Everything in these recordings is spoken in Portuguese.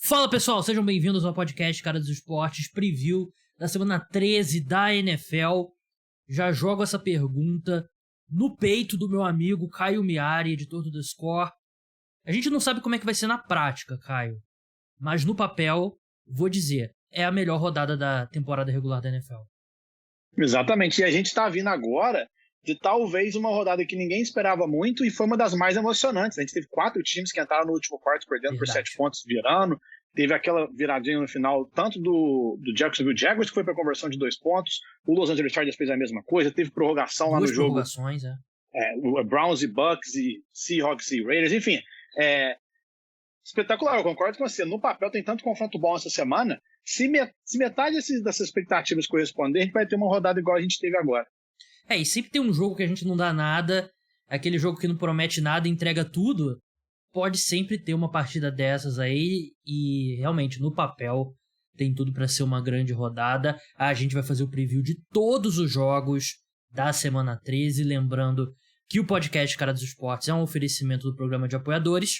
Fala pessoal, sejam bem-vindos ao podcast Cara dos Esportes, preview da semana 13 da NFL. Já jogo essa pergunta no peito do meu amigo Caio Miari, editor do The Score. A gente não sabe como é que vai ser na prática, Caio, mas no papel, vou dizer, é a melhor rodada da temporada regular da NFL. Exatamente, e a gente está vindo agora de talvez uma rodada que ninguém esperava muito e foi uma das mais emocionantes. A gente teve 4 times que entraram no último quarto perdendo por 7 pontos virando. Teve aquela viradinha no final, tanto do Jacksonville Jaguars, que foi para conversão de 2 pontos. O Los Angeles Chargers fez a mesma coisa. Teve prorrogação lá no jogo. 2 prorrogações, o Browns e Bucks e Seahawks e Raiders. Enfim, espetacular. Eu concordo com você. No papel tem tanto confronto bom essa semana. Se metade dessas expectativas corresponder, a gente vai ter uma rodada igual a gente teve agora. E sempre tem um jogo que a gente não dá nada, aquele jogo que não promete nada e entrega tudo. Pode sempre ter uma partida dessas aí e realmente no papel tem tudo para ser uma grande rodada. A gente vai fazer o preview de todos os jogos da semana 13, lembrando que o podcast Cara dos Esportes é um oferecimento do programa de apoiadores.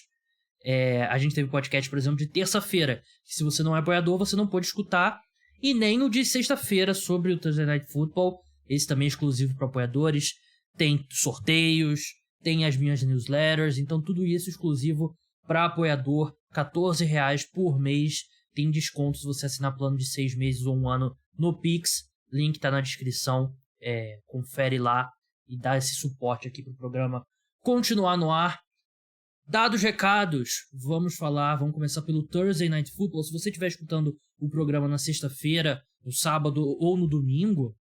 A gente teve podcast, por exemplo, de terça-feira, que se você não é apoiador você não pode escutar, e nem o de sexta-feira sobre o Thursday Night Football, esse também é exclusivo para apoiadores. Tem sorteios, tem as minhas newsletters, então tudo isso exclusivo para apoiador, R$14 por mês, tem desconto se você assinar plano de 6 meses ou 1 ano no Pix, link tá na descrição, confere lá e dá esse suporte aqui pro programa continuar no ar. Dados recados, vamos começar pelo Thursday Night Football. Se você estiver escutando o programa na sexta-feira, no sábado ou no domingo,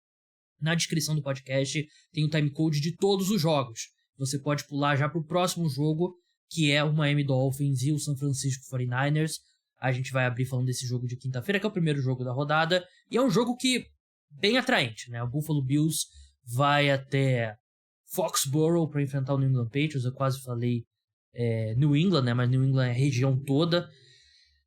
na descrição do podcast tem o timecode de todos os jogos. Você pode pular já para o próximo jogo, que é o Miami Dolphins e o San Francisco 49ers. A gente vai abrir falando desse jogo de quinta-feira, que é o primeiro jogo da rodada. E é um jogo que bem atraente, né? O Buffalo Bills vai até Foxborough para enfrentar o New England Patriots. Eu quase falei New England, né? Mas New England é a região toda.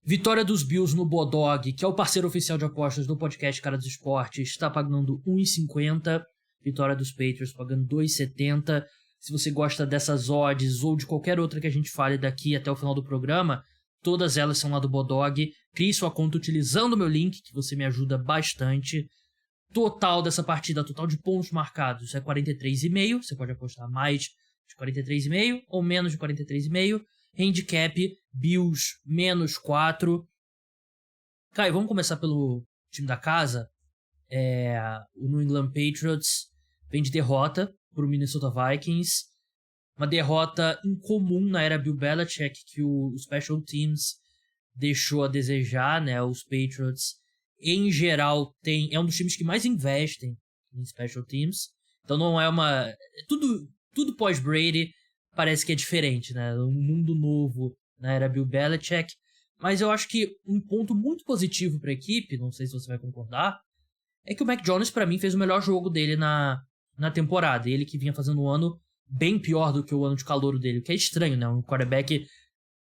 Vitória dos Bills no Bodog, que é o parceiro oficial de apostas do podcast Cara dos Esportes, está pagando 1,50. Vitória dos Patriots pagando 2,70. Se você gosta dessas odds ou de qualquer outra que a gente fale daqui até o final do programa, todas elas são lá do Bodog. Crie sua conta utilizando o meu link, que você me ajuda bastante. Total dessa partida, total de pontos marcados é 43,5. Você pode apostar mais de 43,5 ou menos de 43,5. Handicap, Bills, menos 4. Caio, vamos começar pelo time da casa. O New England Patriots vem de derrota para o Minnesota Vikings. Uma derrota incomum na era Bill Belichick, que o Special Teams deixou a desejar, né? Os Patriots, em geral, é um dos times que mais investem em Special Teams. Então não é uma... Tudo pós-Brady parece que é diferente, né? Um mundo novo na era Bill Belichick. Mas eu acho que um ponto muito positivo para a equipe, não sei se você vai concordar, é que o Mac Jones, para mim, fez o melhor jogo dele na temporada. Ele que vinha fazendo um ano bem pior do que o ano de calouro dele, o que é estranho, né? Um quarterback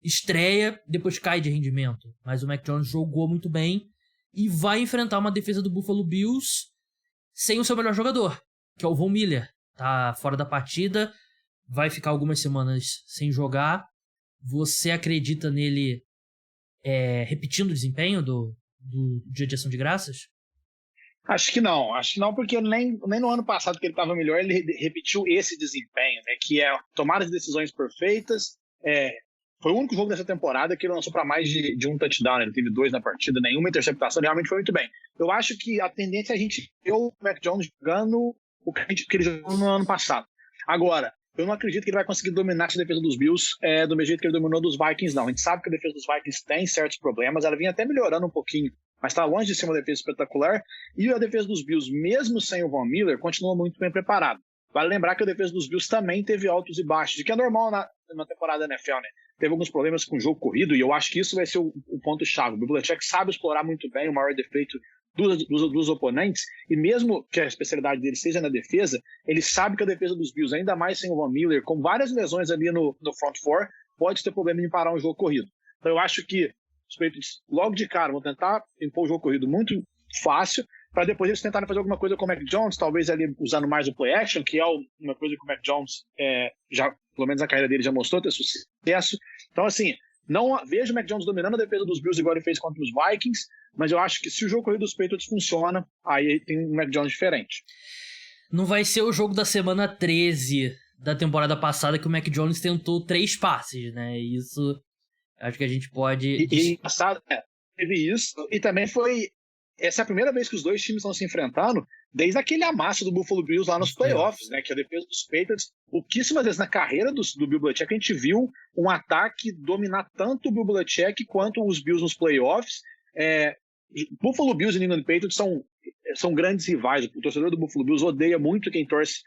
estreia, depois cai de rendimento. Mas o Mac Jones jogou muito bem e vai enfrentar uma defesa do Buffalo Bills sem o seu melhor jogador, que é o Von Miller. Tá fora da partida, vai ficar algumas semanas sem jogar. Você acredita nele repetindo o desempenho do dia de ação de graças? Acho que não, porque nem no ano passado que ele estava melhor, ele repetiu esse desempenho, né, que é tomar as decisões perfeitas. Foi o único jogo dessa temporada que ele lançou para mais de um touchdown, ele teve 2 na partida, nenhuma interceptação, realmente foi muito bem. Eu acho que a tendência é a gente ver o Mac Jones jogando o que ele jogou no ano passado. Agora, eu não acredito que ele vai conseguir dominar essa defesa dos Bills do mesmo jeito que ele dominou dos Vikings, não. A gente sabe que a defesa dos Vikings tem certos problemas, ela vinha até melhorando um pouquinho, mas está longe de ser uma defesa espetacular, e a defesa dos Bills, mesmo sem o Von Miller, continua muito bem preparada. Vale lembrar que a defesa dos Bills também teve altos e baixos, o que é normal na temporada da NFL, né? Teve alguns problemas com o jogo corrido, e eu acho que isso vai ser o ponto-chave. O Bill Belichick sabe explorar muito bem o maior defeito dos oponentes, e mesmo que a especialidade dele seja na defesa, ele sabe que a defesa dos Bills, ainda mais sem o Von Miller, com várias lesões ali no front four, pode ter problema em parar um jogo corrido. Então eu acho que os Patriots, logo de cara, vão tentar impor o jogo corrido muito fácil, para depois eles tentarem fazer alguma coisa com o Mac Jones, talvez ali usando mais o play action, que é uma coisa que o Mac Jones, já, pelo menos a carreira dele já mostrou ter sucesso. Então, assim, Não vejo o Mac Jones dominando a defesa dos Bills igual ele fez contra os Vikings, mas eu acho que se o jogo corrido dos Patriots funciona, aí tem um Mac Jones diferente. Não vai ser o jogo da semana 13 da temporada passada que o Mac Jones tentou 3 passes, né? Isso acho que a gente pode... Teve isso, e também essa é a primeira vez que os dois times estão se enfrentando desde aquele amasso do Buffalo Bills lá nos playoffs, né? Que a defesa dos Patriots, pouquíssimas vezes na carreira do Bill Belichick, a gente viu um ataque dominar tanto o Bill Belichick quanto os Bills nos playoffs. Buffalo Bills e New England Patriots são grandes rivais. O torcedor do Buffalo Bills odeia muito quem torce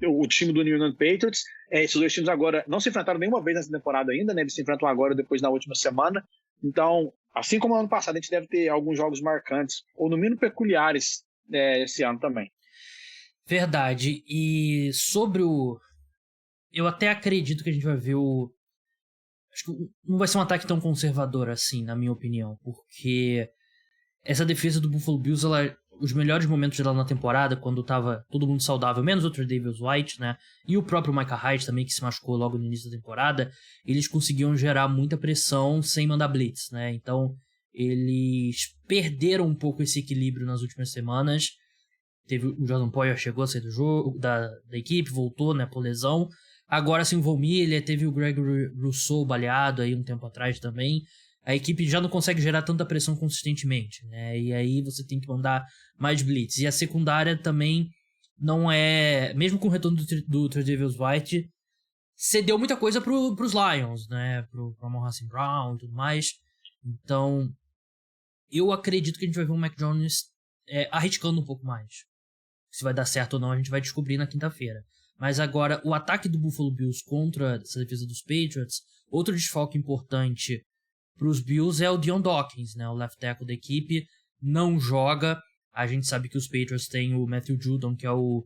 o time do New England Patriots. Esses dois times agora não se enfrentaram nenhuma vez nessa temporada ainda, né? Eles se enfrentam agora, depois na última semana. Então, assim como no ano passado, a gente deve ter alguns jogos marcantes, ou no mínimo peculiares, esse ano também. Verdade. E sobre eu até acredito que a gente vai ver acho que não vai ser um ataque tão conservador assim, na minha opinião, porque essa defesa do Buffalo Bills, os melhores momentos dela na temporada, quando tava todo mundo saudável, menos o Tre'Davious White, né, e o próprio Micah Hyde também, que se machucou logo no início da temporada, eles conseguiam gerar muita pressão sem mandar blitz, né, então eles perderam um pouco esse equilíbrio nas últimas semanas. Teve o Jordan Poyer, chegou a sair do jogo, da equipe, voltou, né, por lesão. Agora sim o Von Miller, teve o Gregory Rousseau baleado aí um tempo atrás também. A equipe já não consegue gerar tanta pressão consistentemente, né? E aí você tem que mandar mais blitz. E a secundária também não é... Mesmo com o retorno do Tre'Davious White, cedeu muita coisa pros Lions, né? Pro Amon-Ra St. Brown e tudo mais. Então, eu acredito que a gente vai ver o Mac Jones arriscando um pouco mais. Se vai dar certo ou não, a gente vai descobrir na quinta-feira. Mas agora, o ataque do Buffalo Bills contra essa defesa dos Patriots, outro desfalque importante para os Bills é o Dion Dawkins, né? O left tackle da equipe não joga. A gente sabe que os Patriots têm o Matthew Judon, que é o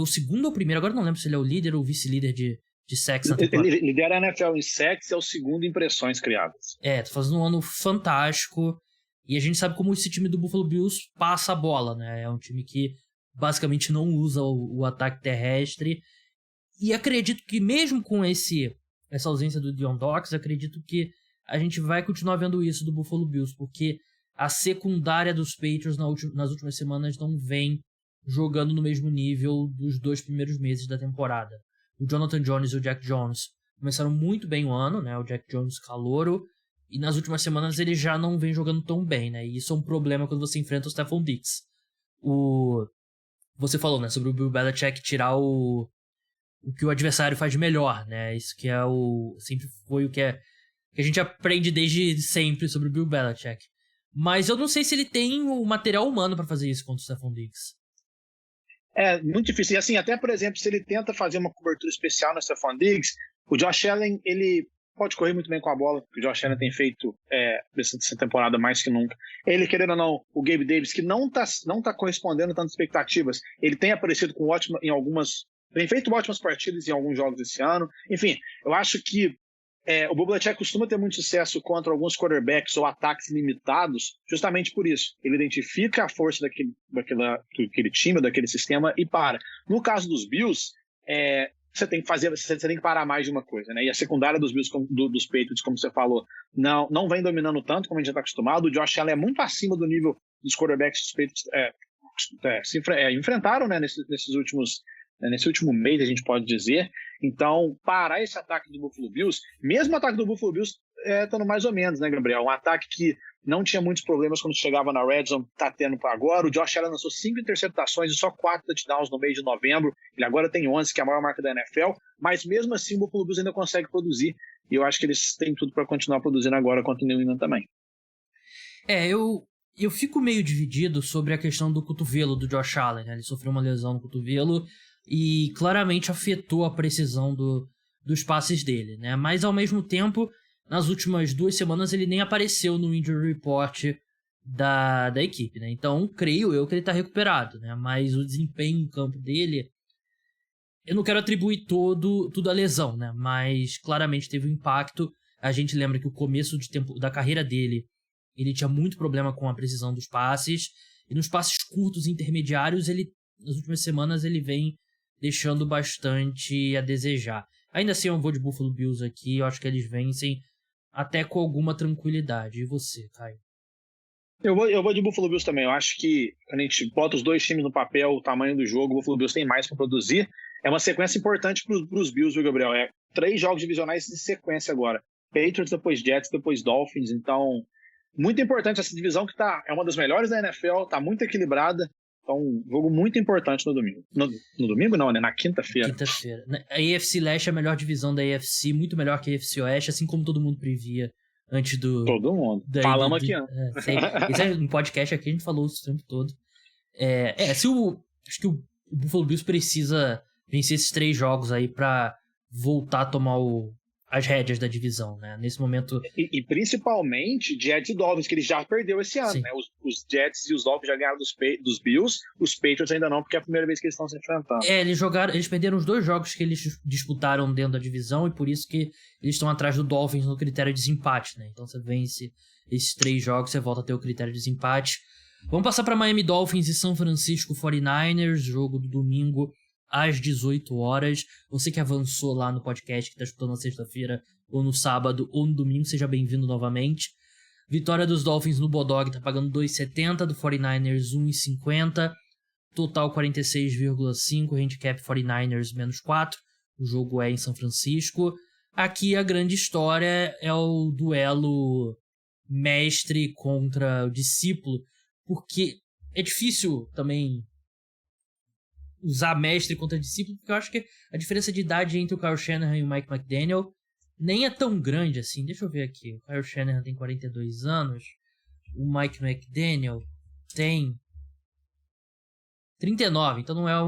segundo ou primeiro, agora não lembro se ele é o líder ou vice-líder de sacks na temporada. Ele lidera a NFL em sacks e é o segundo em impressões criadas. Tá fazendo um ano fantástico. E a gente sabe como esse time do Buffalo Bills passa a bola, né? É um time que basicamente não usa o ataque terrestre. E acredito que mesmo com essa ausência do Dion Dawkins, acredito que a gente vai continuar vendo isso do Buffalo Bills, porque a secundária dos Patriots nas últimas semanas não vem jogando no mesmo nível dos 2 primeiros meses da temporada. O Jonathan Jones e o Jack Jones começaram muito bem o ano, né? O Jack Jones calouro, e nas últimas semanas ele já não vem jogando tão bem, né? E isso é um problema quando você enfrenta o Stephon Diggs. Você falou, né, sobre o Bill Belichick tirar o que o adversário faz de melhor, né? Isso que sempre foi o que a gente aprende desde sempre sobre o Bill Belichick. Mas eu não sei se ele tem o material humano para fazer isso contra o Stephon Diggs. É muito difícil. E assim, até por exemplo, se ele tenta fazer uma cobertura especial no Stephon Diggs, o Josh Allen, ele pode correr muito bem com a bola, porque o Josh Allen tem feito essa temporada mais que nunca. Ele, querendo ou não, o Gabe Davis, que não tá correspondendo a tantas expectativas, ele tem aparecido tem feito ótimas partidas em alguns jogos esse ano. Enfim, eu acho que o Bill Belichick costuma ter muito sucesso contra alguns quarterbacks ou ataques limitados, justamente por isso. Ele identifica a força daquele time, daquele sistema e para. No caso dos Bills, você tem que parar mais de uma coisa, né? E a secundária dos Bills, dos Patriots, como você falou, não vem dominando tanto como a gente já está acostumado. O Josh Allen é muito acima do nível dos quarterbacks dos Patriots enfrentaram, né, nesse último mês, a gente pode dizer. Então, parar esse ataque do Buffalo Bills, mesmo o ataque do Buffalo Bills estando mais ou menos, né, Gabriel? Um ataque que não tinha muitos problemas quando chegava na red zone, tá tendo para agora. O Josh Allen lançou 5 interceptações e só 4 touchdowns no mês de novembro. Ele agora tem 11, que é a maior marca da NFL. Mas mesmo assim, o Buffalo Bills ainda consegue produzir. E eu acho que eles têm tudo para continuar produzindo agora contra o New England também. Eu fico meio dividido sobre a questão do cotovelo do Josh Allen, né? Ele sofreu uma lesão no cotovelo e claramente afetou a precisão dos passes dele, né? Mas ao mesmo tempo, nas últimas 2 semanas ele nem apareceu no injury report da equipe, né? Então, creio eu que ele tá recuperado, né? Mas o desempenho em campo dele, eu não quero atribuir tudo à lesão, né? Mas claramente teve um impacto. A gente lembra que o começo da carreira dele, ele tinha muito problema com a precisão dos passes, e nos passes curtos e intermediários, nas últimas semanas ele vem deixando bastante a desejar. Ainda assim, eu vou de Buffalo Bills aqui, eu acho que eles vencem. até com alguma tranquilidade. E você, Caio? Eu vou de Buffalo Bills também. Eu acho que quando a gente bota os dois times no papel, o tamanho do jogo, o Buffalo Bills tem mais para produzir. É uma sequência importante para os Bills, viu, Gabriel? 3 jogos divisionais de sequência agora. Patriots, depois Jets, depois Dolphins. Então, muito importante essa divisão que é uma das melhores da NFL, está muito equilibrada. Então, um jogo muito importante no domingo. No domingo não, né? Na quinta-feira. Quinta-feira. A AFC Leste é a melhor divisão da AFC, muito melhor que a AFC Oeste, assim como todo mundo previa antes do... Todo mundo. Falamos aqui, né? Esse é um podcast aqui, a gente falou isso o tempo todo. Acho que o Buffalo Bills precisa vencer esses 3 jogos aí pra voltar a tomar as rédeas da divisão, né? Nesse momento... E principalmente Jets e Dolphins, que ele já perdeu esse ano, né? Os Jets e os Dolphins já ganharam dos Bills, os Patriots ainda não, porque é a primeira vez que eles estão se enfrentando. Eles perderam os 2 jogos que eles disputaram dentro da divisão, e por isso que eles estão atrás do Dolphins no critério de desempate, né? Então você vence esses 3 jogos, você volta a ter o critério de desempate. Vamos passar para Miami Dolphins e São Francisco 49ers, jogo do domingo às 18 horas. Você que avançou lá no podcast, que está escutando na sexta-feira, ou no sábado, ou no domingo, seja bem-vindo novamente. Vitória dos Dolphins no Bodog tá pagando 2,70, do 49ers 1,50. Total 46,5, handicap 49ers menos 4. O jogo é em São Francisco. Aqui a grande história é o duelo mestre contra o discípulo, porque é difícil também usar mestre contra discípulo, porque eu acho que a diferença de idade entre o Kyle Shanahan e o Mike McDaniel nem é tão grande assim. Deixa eu ver aqui. O Kyle Shanahan tem 42 anos. O Mike McDaniel tem 39. Então não é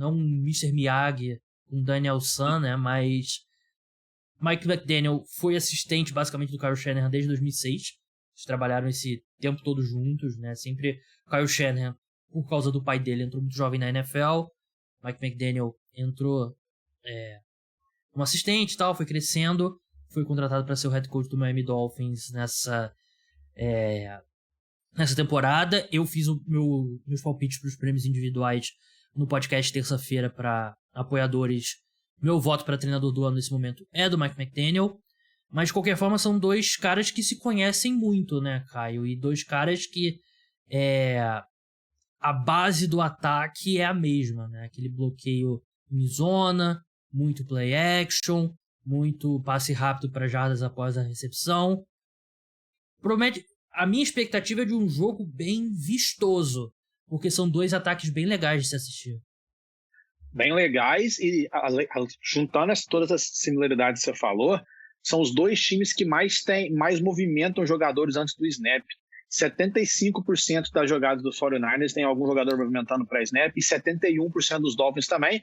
um Mr. Miyagi com Daniel San, né? Mas Mike McDaniel foi assistente basicamente do Kyle Shanahan desde 2006. Eles trabalharam esse tempo todo juntos, né? Sempre o Kyle Shanahan, por causa do pai dele, entrou muito jovem na NFL. Mike McDaniel entrou como assistente e tal, foi crescendo, foi contratado para ser o head coach do Miami Dolphins nessa temporada. Eu fiz meus palpites para os prêmios individuais no podcast terça-feira para apoiadores. Meu voto para treinador do ano nesse momento é do Mike McDaniel. Mas, de qualquer forma, são 2 caras que se conhecem muito, né, Caio? E 2 caras que a base do ataque é a mesma, né? Aquele bloqueio em zona, muito play action, muito passe rápido para jardas após a recepção. Promete. A minha expectativa é de um jogo bem vistoso, porque são 2 ataques bem legais de se assistir. Bem legais, e juntando todas as similaridades que você falou, são os 2 times que mais movimentam jogadores antes do snap. 75% das jogadas dos 49ers tem algum jogador movimentando para snap, e 71% dos Dolphins também.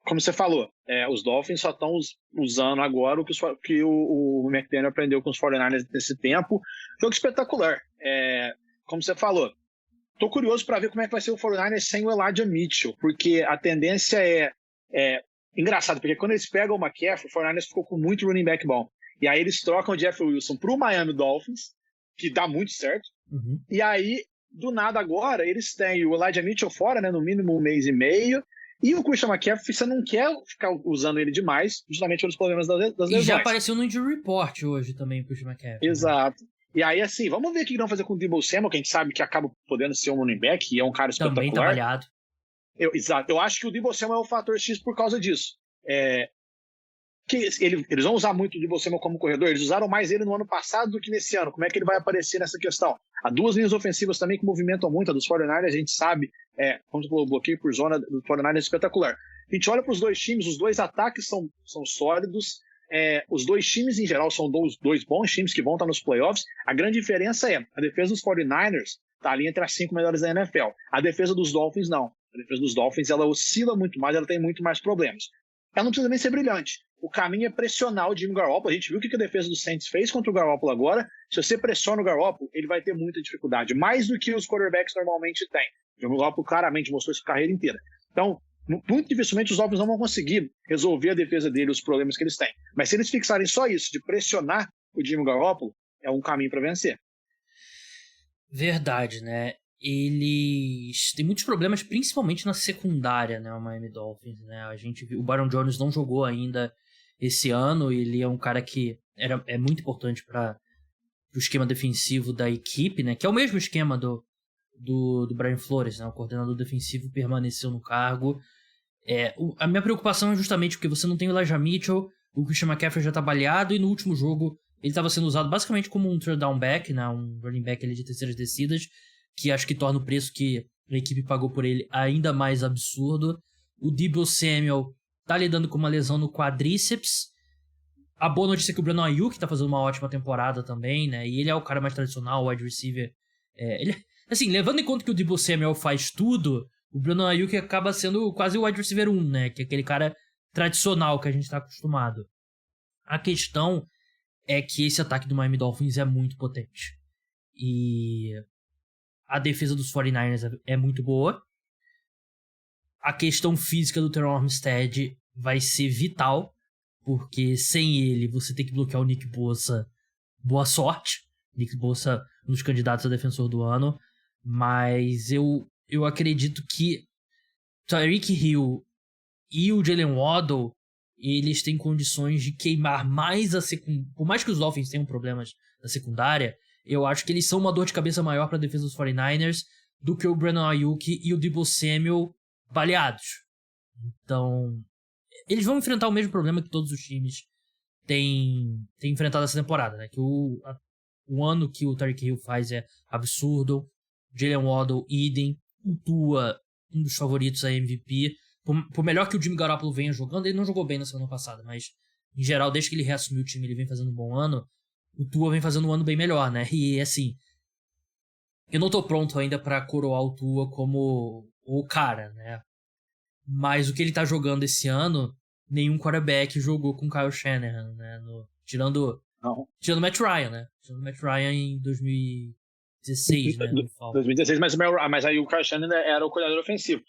Como você falou, os Dolphins só estão usando agora o que o McDaniel aprendeu com os 49ers nesse tempo. Jogo espetacular. Como você falou, estou curioso para ver como é que vai ser o 49ers sem o Elijah Mitchell, porque a tendência é engraçado, porque quando eles pegam o McCaffrey, o 49ers ficou com muito running back bom. E aí eles trocam o Jeff Wilson para o Miami Dolphins, que dá muito certo. Uhum. E aí, do nada agora, eles têm o Elijah Mitchell fora, né, no mínimo 1 mês e meio. E o Christian McCaffrey, você não quer ficar usando ele demais, justamente pelos problemas das lesões. E já apareceu no Injury Report hoje também o Christian McCaffrey. Exato. E aí, assim, vamos ver o que vão fazer com o Deebo Samuel, que a gente sabe que acaba podendo ser um running back, e é um cara espetacular. Também trabalhado. Exato. Eu acho que o Deebo Samuel é o fator X por causa disso. Que eles vão usar muito o Deebo Samuel como corredor, eles usaram mais ele no ano passado do que nesse ano. Como é que ele vai aparecer nessa questão? Há 2 linhas ofensivas também que movimentam muito, a dos 49ers, a gente sabe, como você falou, o bloqueio por zona do 49ers é espetacular. A gente olha para os 2 times, os 2 ataques são sólidos, os 2 times em geral são 2 bons times que vão estar nos playoffs. A grande diferença é, a defesa dos 49ers está ali entre as 5 melhores da NFL. A defesa dos Dolphins não. A defesa dos Dolphins, ela oscila muito mais, ela tem muito mais problemas. Ela não precisa nem ser brilhante. O caminho é pressionar o Jimmy Garoppolo. A gente viu o que a defesa do Saints fez contra o Garoppolo agora. Se você pressiona o Garoppolo, ele vai ter muita dificuldade. Mais do que os quarterbacks normalmente têm. O Jimmy Garoppolo claramente mostrou isso a carreira inteira. Então, muito dificilmente os Dolphins não vão conseguir resolver a defesa dele, os problemas que eles têm. Mas se eles fixarem só isso, de pressionar o Jimmy Garoppolo, é um caminho para vencer. Verdade, né? Eles têm muitos problemas, principalmente na secundária, né? O Miami Dolphins, né? A gente viu, o Byron Jones não jogou ainda esse ano. Ele é um cara que é muito importante para o esquema defensivo da equipe, né? Que é o mesmo esquema do Brian Flores, né? O coordenador defensivo permaneceu no cargo. A minha preocupação é justamente porque você não tem o Elijah Mitchell, o Christian McCaffrey já tá baleado, e no último jogo ele estava sendo usado basicamente como um third down back, né? Um running back ali de terceiras descidas, que acho que torna o preço que a equipe pagou por ele ainda mais absurdo. O Deebo Samuel tá lidando com uma lesão no quadríceps. A boa notícia é que o Brandon Ayuk tá fazendo uma ótima temporada também, né? E ele é o cara mais tradicional, wide receiver. Assim, levando em conta que o Deebo Samuel faz tudo, o Brandon Ayuk acaba sendo quase o wide receiver 1, né? Que é aquele cara tradicional que a gente tá acostumado. A questão é que esse ataque do Miami Dolphins é muito potente. E a defesa dos 49ers é muito boa. A questão física do Teron Armstead vai ser vital, porque sem ele você tem que bloquear o Nick Bosa. Boa sorte. Nick Bosa, um dos candidatos a defensor do ano. Mas eu acredito que Tyreek Hill e o Jalen Waddle, eles têm condições de queimar mais a secundária. Por mais que os Dolphins tenham problemas na secundária, eu acho que eles são uma dor de cabeça maior para a defesa dos 49ers do que o Brandon Ayuk e o Deebo Samuel baleados. Então, eles vão enfrentar o mesmo problema que todos os times têm enfrentado essa temporada, né? Que o ano que o Tyreek Hill faz é absurdo. Jalen Waddle, idem. O Tua, um dos favoritos a MVP. Por melhor que o Jimmy Garoppolo venha jogando, ele não jogou bem na semana passada, mas em geral, desde que ele reassumiu o time, ele vem fazendo um bom ano. O Tua vem fazendo um ano bem melhor, né? E assim, eu não tô pronto ainda pra coroar o Tua como o cara, né? Mas o que ele tá jogando esse ano, nenhum quarterback jogou com Kyle Shanahan, né? Tirando o Matt Ryan, né? Tirando o Matt Ryan em 2016, né? 2016, mas aí o Kyle Shanahan era o coordenador ofensivo.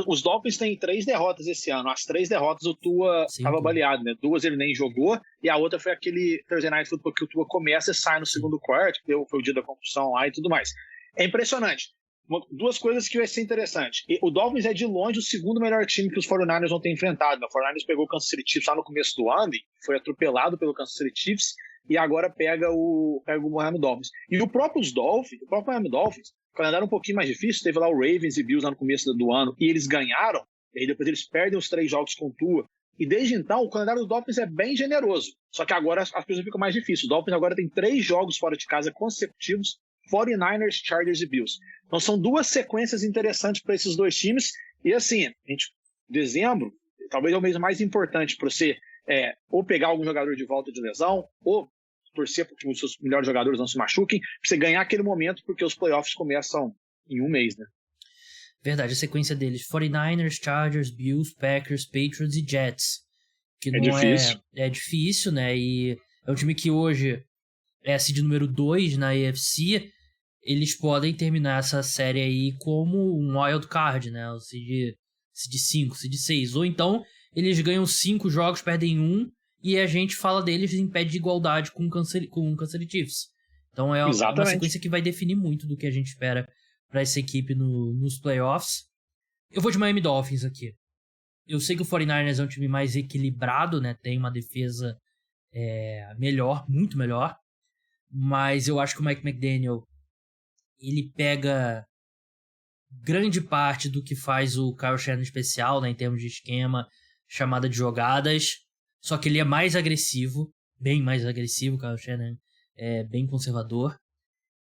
Os Dolphins têm 3 derrotas esse ano. As 3 derrotas o Tua estava baleado, né? 2 ele nem jogou, e a outra foi aquele Thursday Night Football que o Tua começa e sai no segundo quarto, que foi o dia da concussão lá e tudo mais. É impressionante. 2 coisas que vai ser interessante. O Dolphins é de longe o segundo melhor time que os 49ers vão ter enfrentado. O 49ers pegou o Kansas City Chiefs lá no começo do ano, foi atropelado pelo Kansas City Chiefs, e agora pega o Miami Dolphins. E o próprio Miami Dolphins, o calendário um pouquinho mais difícil, teve lá o Ravens e Bills lá no começo do ano, e eles ganharam, e aí depois eles perdem os 3 jogos com o Tua. E desde então, o calendário do Dolphins é bem generoso. Só que agora as coisas ficam mais difíceis. O Dolphins agora tem 3 jogos fora de casa consecutivos, 49ers, Chargers e Bills. Então são 2 sequências interessantes para esses 2 times. E assim, dezembro, talvez é o mês mais importante para você ou pegar algum jogador de volta de lesão, ou torcer para que os seus melhores jogadores não se machuquem, para você ganhar aquele momento, porque os playoffs começam em um mês, né? Verdade, a sequência deles: 49ers, Chargers, Bills, Packers, Patriots e Jets. Que não difícil. É difícil, né? E é um time que hoje é a seed número 2 na AFC. Eles podem terminar essa série aí como um wild card, né? O seed 5, seed 6. Ou então eles ganham 5 jogos, perdem 1, e a gente fala deles em pé de igualdade com o Kansas City Chiefs. Então é uma sequência que vai definir muito do que a gente espera para essa equipe nos playoffs. Eu vou de Miami Dolphins aqui. Eu sei que o 49ers é um time mais equilibrado, né? Tem uma defesa melhor, muito melhor. Mas eu acho que o Mike McDaniel, ele pega grande parte do que faz o Kyle Shanahan especial, né, em termos de esquema, chamada de jogadas, só que ele é mais agressivo, bem mais agressivo. O Kyle Shanahan é bem conservador,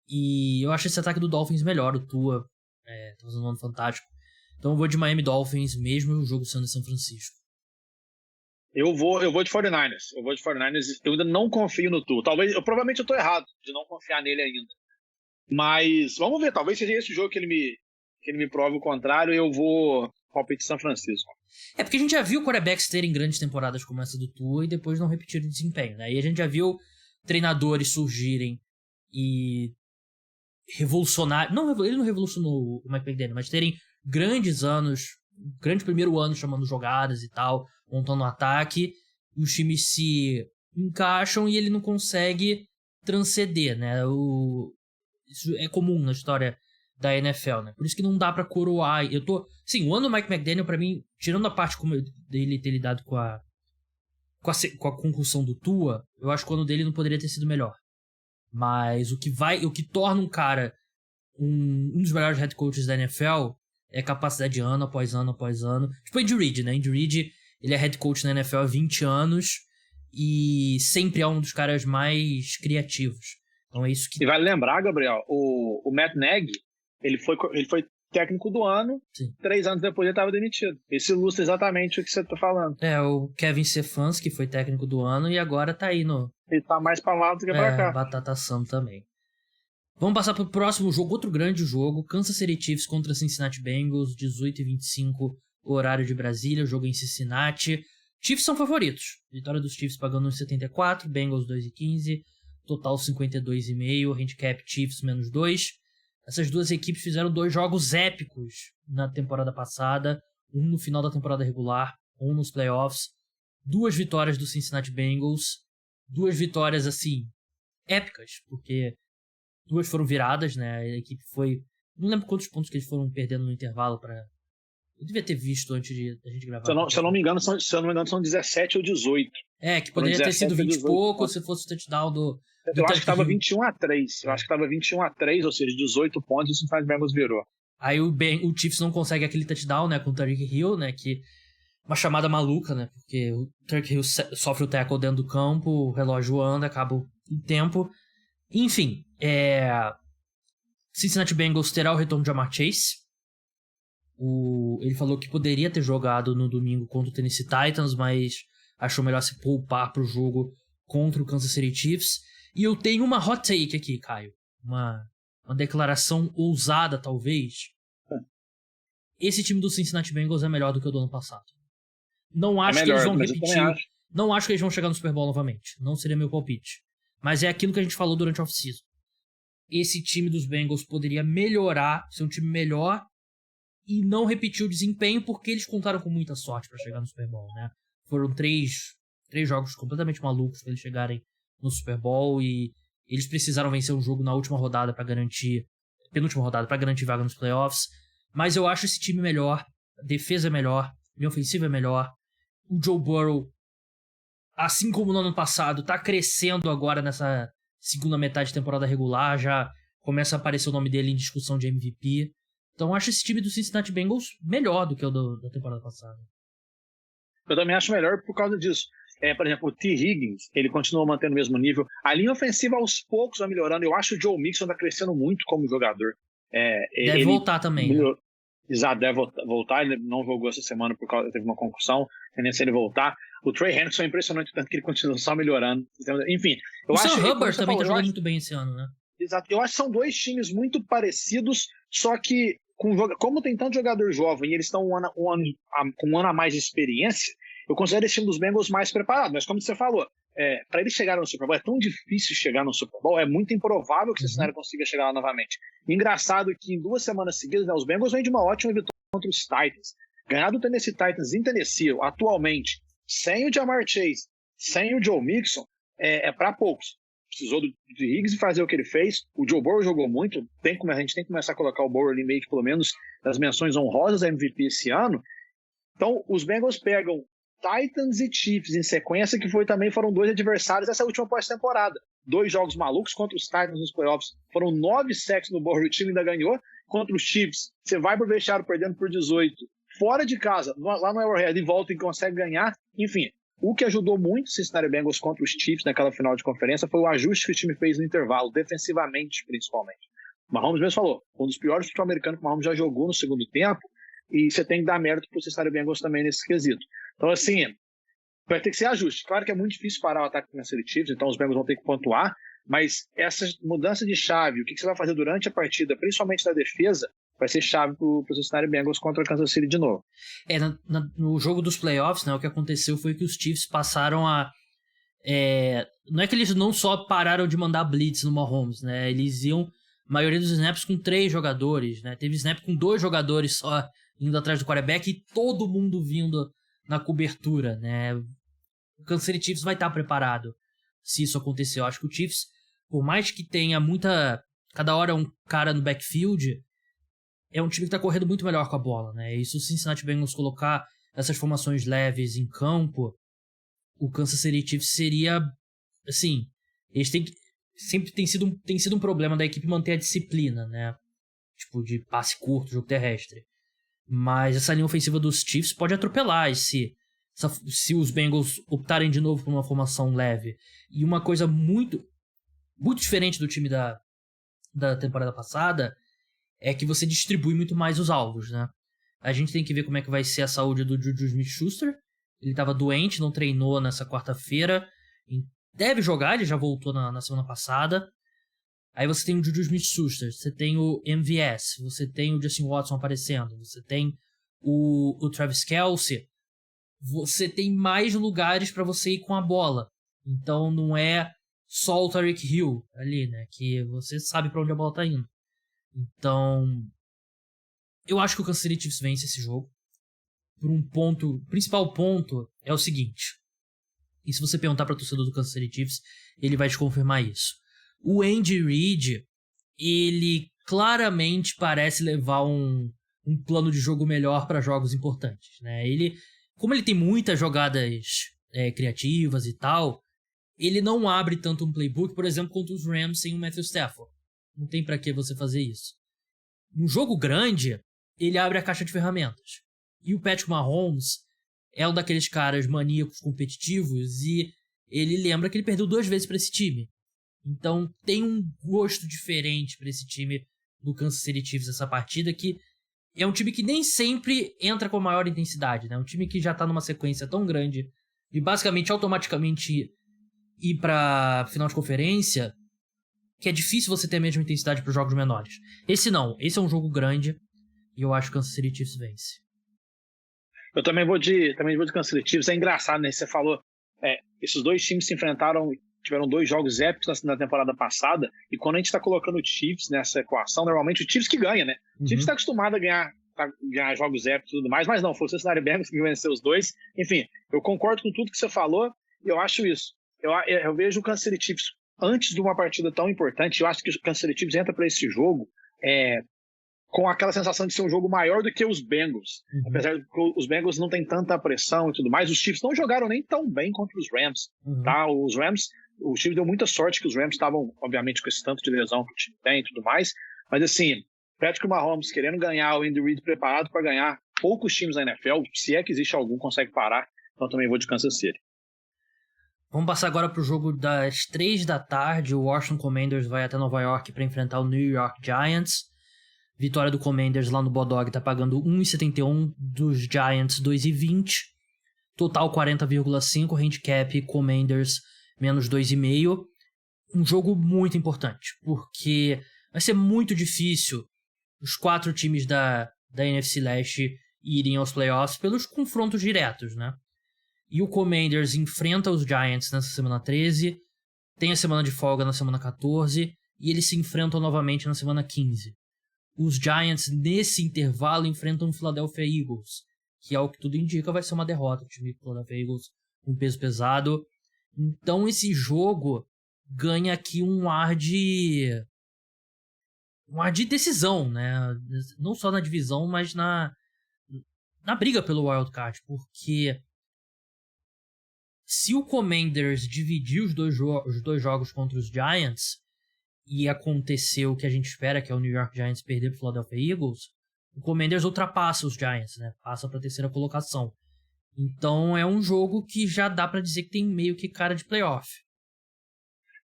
e eu acho esse ataque do Dolphins melhor. O Tua tá fazendo um ano fantástico, então eu vou de Miami Dolphins, mesmo o jogo sendo em São Francisco. Eu vou de 49ers. Eu ainda não confio no Tua. Provavelmente eu tô errado de não confiar nele ainda. Mas vamos ver, talvez seja esse jogo que ele me prove o contrário, e eu vou palpite São Francisco. Porque a gente já viu quarterbacks terem grandes temporadas como essa do Tua e depois não repetirem o desempenho, né? E a gente já viu treinadores surgirem e revolucionar... Ele não revolucionou o Mike McDaniel, mas terem grandes anos, grande primeiro ano chamando jogadas e tal, montando um ataque, os times se encaixam e ele não consegue transcender, né? Isso é comum na história da NFL, né? Por isso que não dá pra coroar. O ano do Mike McDaniel, pra mim, tirando a parte dele ter lidado com a com a concussão do Tua, eu acho que o ano dele não poderia ter sido melhor. Mas o que torna um cara um dos melhores head coaches da NFL é a capacidade de ano após ano após ano. Tipo o Andy Reid, né? Andy Reid, ele é head coach na NFL há 20 anos e sempre é um dos caras mais criativos. Então é isso que... E vale lembrar, Gabriel, o Matt Nagy, ele foi técnico do ano, Sim. 3 anos depois ele estava demitido. Isso ilustra exatamente o que você está falando. O Kevin Stefanski, que foi técnico do ano e agora tá aí no... Ele tá mais pra lá do que pra cá. Batata Sam também. Vamos passar pro próximo jogo, outro grande jogo, Kansas City Chiefs contra Cincinnati Bengals, 18h25, horário de Brasília, jogo em Cincinnati. Chiefs são favoritos. Vitória dos Chiefs pagando 1,74, Bengals 2,15, total 52,5, handicap Chiefs menos 2. Essas duas equipes fizeram 2 jogos épicos na temporada passada, um no final da temporada regular, um nos playoffs. 2 vitórias do Cincinnati Bengals, 2 vitórias, assim, épicas, porque 2 foram viradas, né? A equipe foi... Não lembro quantos pontos que eles foram perdendo no intervalo para... Eu devia ter visto antes de a gente gravar. Se eu não me engano, são 17 ou 18. Que poderia ter sido 20 e pouco, se fosse o touchdown do eu acho que estava 21-3. Eu acho que estava 21-3, ou seja, 18 pontos e o Cincinnati Bengals virou. Aí o Chiefs não consegue aquele touchdown, né, com o Tyreek Hill, né, que... Uma chamada maluca, né, porque o Tyreek Hill sofre o tackle dentro do campo, o relógio anda, acaba o tempo. Enfim, Cincinnati Bengals terá o retorno de Ja'Marr Chase. Ele falou que poderia ter jogado no domingo contra o Tennessee Titans, mas achou melhor se poupar pro jogo contra o Kansas City Chiefs. E eu tenho uma hot take aqui, Caio. Uma declaração ousada, talvez. Esse time do Cincinnati Bengals é melhor do que o do ano passado. Não acho que eles vão repetir. Não acho que eles vão chegar no Super Bowl novamente. Não seria meu palpite. Mas é aquilo que a gente falou durante a off-season. Esse time dos Bengals poderia melhorar, ser um time melhor e não repetir o desempenho porque eles contaram com muita sorte para chegar no Super Bowl, né? Foram 3 jogos completamente malucos para eles chegarem no Super Bowl e eles precisaram vencer um jogo na última rodada para garantir... Penúltima rodada, para garantir vaga nos playoffs. Mas eu acho esse time melhor, a defesa é melhor, a ofensiva é melhor. O Joe Burrow, assim como no ano passado, tá crescendo agora nessa segunda metade de temporada regular, já começa a aparecer o nome dele em discussão de MVP. Então eu acho esse time do Cincinnati Bengals melhor do que o da temporada passada. Eu também acho melhor por causa disso. Por exemplo, o T. Higgins, ele continua mantendo o mesmo nível. A linha ofensiva aos poucos vai melhorando. Eu acho que o Joe Mixon tá crescendo muito como jogador. Deve voltar também. Melhorou. Exato, deve voltar. Ele não jogou essa semana por causa teve uma concussão. Nem se ele voltar. O Trey Hendrickson é impressionante, tanto que ele continua só melhorando. Enfim, eu acho que o Hubbard também tá jogando muito bem esse ano, né? Exato. Eu acho que são 2 times muito parecidos, só que como tem tanto jogador jovem e eles estão com um ano a mais de experiência, eu considero esse time dos Bengals mais preparado. Mas como você falou, para eles chegarem no Super Bowl, é tão difícil chegar no Super Bowl, é muito improvável que o Cincinnati consiga chegar lá novamente. Engraçado que em 2 semanas seguidas, né, os Bengals vêm de uma ótima vitória contra os Titans. Ganhar do Tennessee Titans em Tennessee, atualmente, sem o Ja'Marr Chase, sem o Joe Mixon, é para poucos. Precisou do Higgs fazer o que ele fez. O Joe Burrow jogou muito. A gente tem que começar a colocar o Burrow ali meio que pelo menos nas menções honrosas da MVP esse ano. Então, os Bengals pegam Titans e Chiefs em sequência, que foram 2 adversários dessa última pós-temporada. 2 jogos malucos contra os Titans nos playoffs. Foram 9 sacks no Burrow, o time ainda ganhou. Contra os Chiefs, você vai pro vestiário perdendo por 18. Fora de casa, lá no Arrowhead, e volta e consegue ganhar. Enfim, o que ajudou muito o Cincinnati Bengals contra os Chiefs naquela final de conferência foi o ajuste que o time fez no intervalo, defensivamente principalmente. O Mahomes mesmo falou, um dos piores futebol americanos que o Mahomes já jogou no segundo tempo, e você tem que dar mérito pro Cincinnati Bengals também nesse quesito. Então, assim, vai ter que ser ajuste. Claro que é muito difícil parar o ataque do Kansas City Chiefs, então os Bengals vão ter que pontuar, mas essa mudança de chave, o que você vai fazer durante a partida, principalmente da defesa, vai ser chave pro Cincinnati Bengals contra o Kansas City de novo. No jogo dos playoffs, né, o que aconteceu foi que os Chiefs passaram a... não é que eles não só pararam de mandar blitz no Mahomes, né? Eles iam, a maioria dos snaps, com 3 jogadores, né? Teve snap com 2 jogadores só indo atrás do quarterback e todo mundo vindo na cobertura, né? O Kansas City Chiefs vai estar preparado se isso acontecer. Eu acho que o Chiefs, por mais que tenha cada hora um cara no backfield, é um time que tá correndo muito melhor com a bola, né? E se o Cincinnati Bengals colocar essas formações leves em campo, o Kansas City Chiefs seria, assim, eles sempre tem sido um problema da equipe manter a disciplina, né? Tipo, de passe curto, jogo terrestre. Mas essa linha ofensiva dos Chiefs pode atropelar se os Bengals optarem de novo por uma formação leve. E uma coisa muito, muito diferente do time da temporada passada é que você distribui muito mais os alvos, né? A gente tem que ver como é que vai ser a saúde do Juju Smith-Schuster. Ele estava doente, não treinou nessa quarta-feira. Deve jogar, ele já voltou na semana passada. Aí você tem o Juju Smith-Schuster, você tem o MVS, você tem o Justin Watson aparecendo, você tem o Travis Kelce. Você tem mais lugares para você ir com a bola. Então não é só o Tyreek Hill ali, né? Que você sabe para onde a bola tá indo. Então, eu acho que o Kansas City Chiefs vence esse jogo. Por um ponto, o principal ponto é o seguinte. E se você perguntar para o torcedor do Kansas City Chiefs, ele vai te confirmar isso. O Andy Reid, ele claramente parece levar um plano de jogo melhor para jogos importantes, né? Como ele tem muitas jogadas criativas e tal, ele não abre tanto um playbook, por exemplo, contra os Rams sem o Matthew Stafford. Não tem para que você fazer isso. Um jogo grande, ele abre a caixa de ferramentas. E o Patrick Mahomes é um daqueles caras maníacos competitivos e ele lembra que ele perdeu 2 vezes para esse time. Então tem um gosto diferente para esse time do Kansas City Chiefs essa partida, que é um time que nem sempre entra com maior intensidade, né? Um time que já tá numa sequência tão grande e basicamente automaticamente ir para final de conferência, que é difícil você ter a mesma intensidade para os jogos menores. Esse não, esse é um jogo grande e eu acho que o Kansas City Chiefs vence. Eu também vou de Kansas City Chiefs. É engraçado, né? Você falou, esses dois times se enfrentaram, tiveram 2 jogos épicos na temporada passada, e quando a gente está colocando o Chiefs nessa equação, normalmente o Chiefs que ganha, né? O Chiefs está acostumado a ganhar jogos épicos e tudo mais, mas não, foi o Cincinnati Bengals que venceu os dois. Enfim, eu concordo com tudo que você falou e eu acho isso. Eu vejo o Kansas City Chiefs antes de uma partida tão importante. Eu acho que o Kansas City Chiefs entra para esse jogo com aquela sensação de ser um jogo maior do que os Bengals. Apesar de que os Bengals não têm tanta pressão e tudo mais, os Chiefs não jogaram nem tão bem contra os Rams. Tá? O Chiefs deu muita sorte que os Rams estavam, obviamente, com esse tanto de lesão que o time tem e tudo mais. Mas assim, Patrick Mahomes querendo ganhar, o Andy Reid preparado para ganhar. Poucos times na NFL, se é que existe algum, consegue parar. Então também vou de Kansas City. Vamos passar agora para o jogo das 3 da tarde. O Washington Commanders vai até Nova York para enfrentar o New York Giants. Vitória do Commanders lá no Bodog tá pagando 1,71, dos Giants 2,20. Total 40,5, handicap Commanders menos 2,5. Um jogo muito importante, porque vai ser muito difícil os 4 times da NFC Leste irem aos playoffs pelos confrontos diretos, né? E o Commanders enfrenta os Giants nessa semana 13, tem a semana de folga na semana 14, e eles se enfrentam novamente na semana 15. Os Giants, nesse intervalo, enfrentam o Philadelphia Eagles, que, ao que tudo indica, vai ser uma derrota. O time do Philadelphia Eagles com peso pesado. Então, esse jogo ganha aqui um ar de decisão, né? Não só na divisão, mas na briga pelo Wild Card, porque se o Commanders dividir os dois jogos contra os Giants e acontecer o que a gente espera, que é o New York Giants perder para o Philadelphia Eagles, o Commanders ultrapassa os Giants, né? Passa para a 3ª colocação. Então é um jogo que já dá para dizer que tem meio que cara de playoff.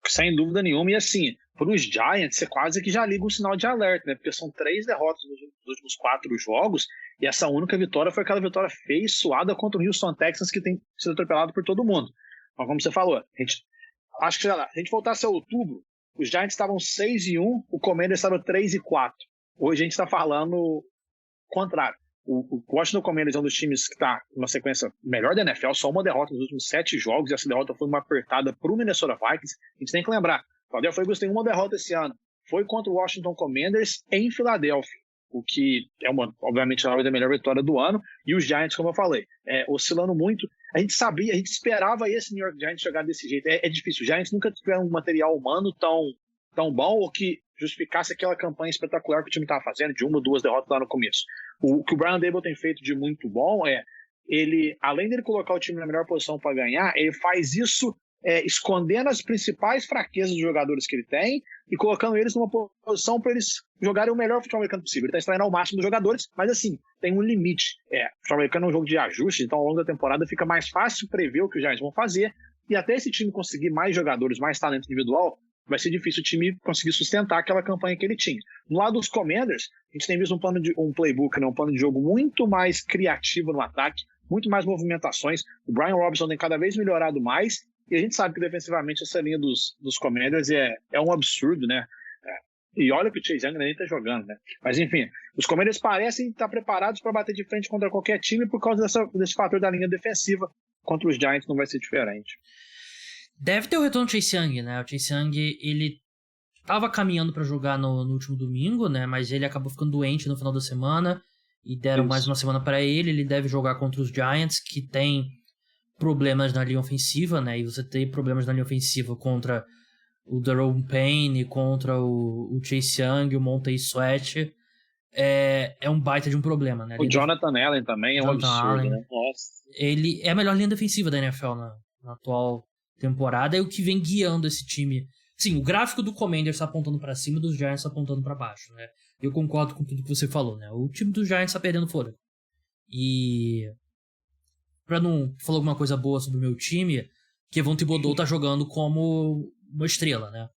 Sem dúvida nenhuma. E assim, para os Giants, você quase que já liga um sinal de alerta, né? Porque são 3 derrotas nos últimos 4 jogos, e essa única vitória foi aquela vitória feia e suada contra o Houston Texans, que tem sido atropelado por todo mundo. Mas como você falou, acho que, sei lá, se a gente voltasse a outubro, os Giants estavam 6-1, o Commanders estava 3-4. Hoje a gente está falando o contrário. O Washington Commanders é um dos times que está numa sequência melhor da NFL, só uma derrota nos últimos 7 jogos, e essa derrota foi uma apertada para o Minnesota Vikings. A gente tem que lembrar, o Philadelphia Eagles tem uma derrota esse ano. Foi contra o Washington Commanders em Filadélfia, o que é obviamente talvez a melhor vitória do ano. E os Giants, como eu falei, oscilando muito. A gente esperava esse New York Giants jogar desse jeito. É difícil. Os Giants nunca tiveram um material humano tão bom, ou que justificasse aquela campanha espetacular que o time estava fazendo, de 1 ou 2 derrotas lá no começo. O que o Brian Daboll tem feito de muito bom ele, além dele colocar o time na melhor posição para ganhar, ele faz isso escondendo as principais fraquezas dos jogadores que ele tem e colocando eles numa posição para eles jogarem o melhor futebol americano possível. Ele está extraindo ao máximo dos jogadores, mas assim, tem um limite. O futebol americano é um jogo de ajuste, então ao longo da temporada fica mais fácil prever o que os Giants vão fazer, e até esse time conseguir mais jogadores, mais talento individual, vai ser difícil o time conseguir sustentar aquela campanha que ele tinha. No lado dos Commanders, a gente tem visto um playbook, né, um plano de jogo muito mais criativo no ataque, muito mais movimentações. O Brian Robinson tem cada vez melhorado mais, e a gente sabe que defensivamente essa linha dos Commanders é um absurdo, né? E olha que o Chase Young nem tá jogando, né? Mas enfim, os Commanders parecem estar preparados para bater de frente contra qualquer time por causa desse fator da linha defensiva. Contra os Giants não vai ser diferente. Deve ter o retorno do Chase Young, né? O Chase Young, ele tava caminhando para jogar no último domingo, né? Mas ele acabou ficando doente no final da semana e deram mais uma semana para ele. Ele deve jogar contra os Giants, que tem problemas na linha ofensiva, né? E você ter problemas na linha ofensiva contra o Daron Payne, contra o Chase Young, o Montez Sweat, é um baita de um problema, né? O Jonathan Allen também é um absurdo, né? Nossa. Ele é a melhor linha defensiva da NFL na atual temporada, é o que vem guiando esse time. Sim, o gráfico do Commanders está apontando para cima, dos Giants tá apontando para baixo, né? Eu concordo com tudo que você falou, né? O time dos Giants tá perdendo fôlego. E pra não falar alguma coisa boa sobre o meu time, Kevon Thibodeau tá jogando como uma estrela, né?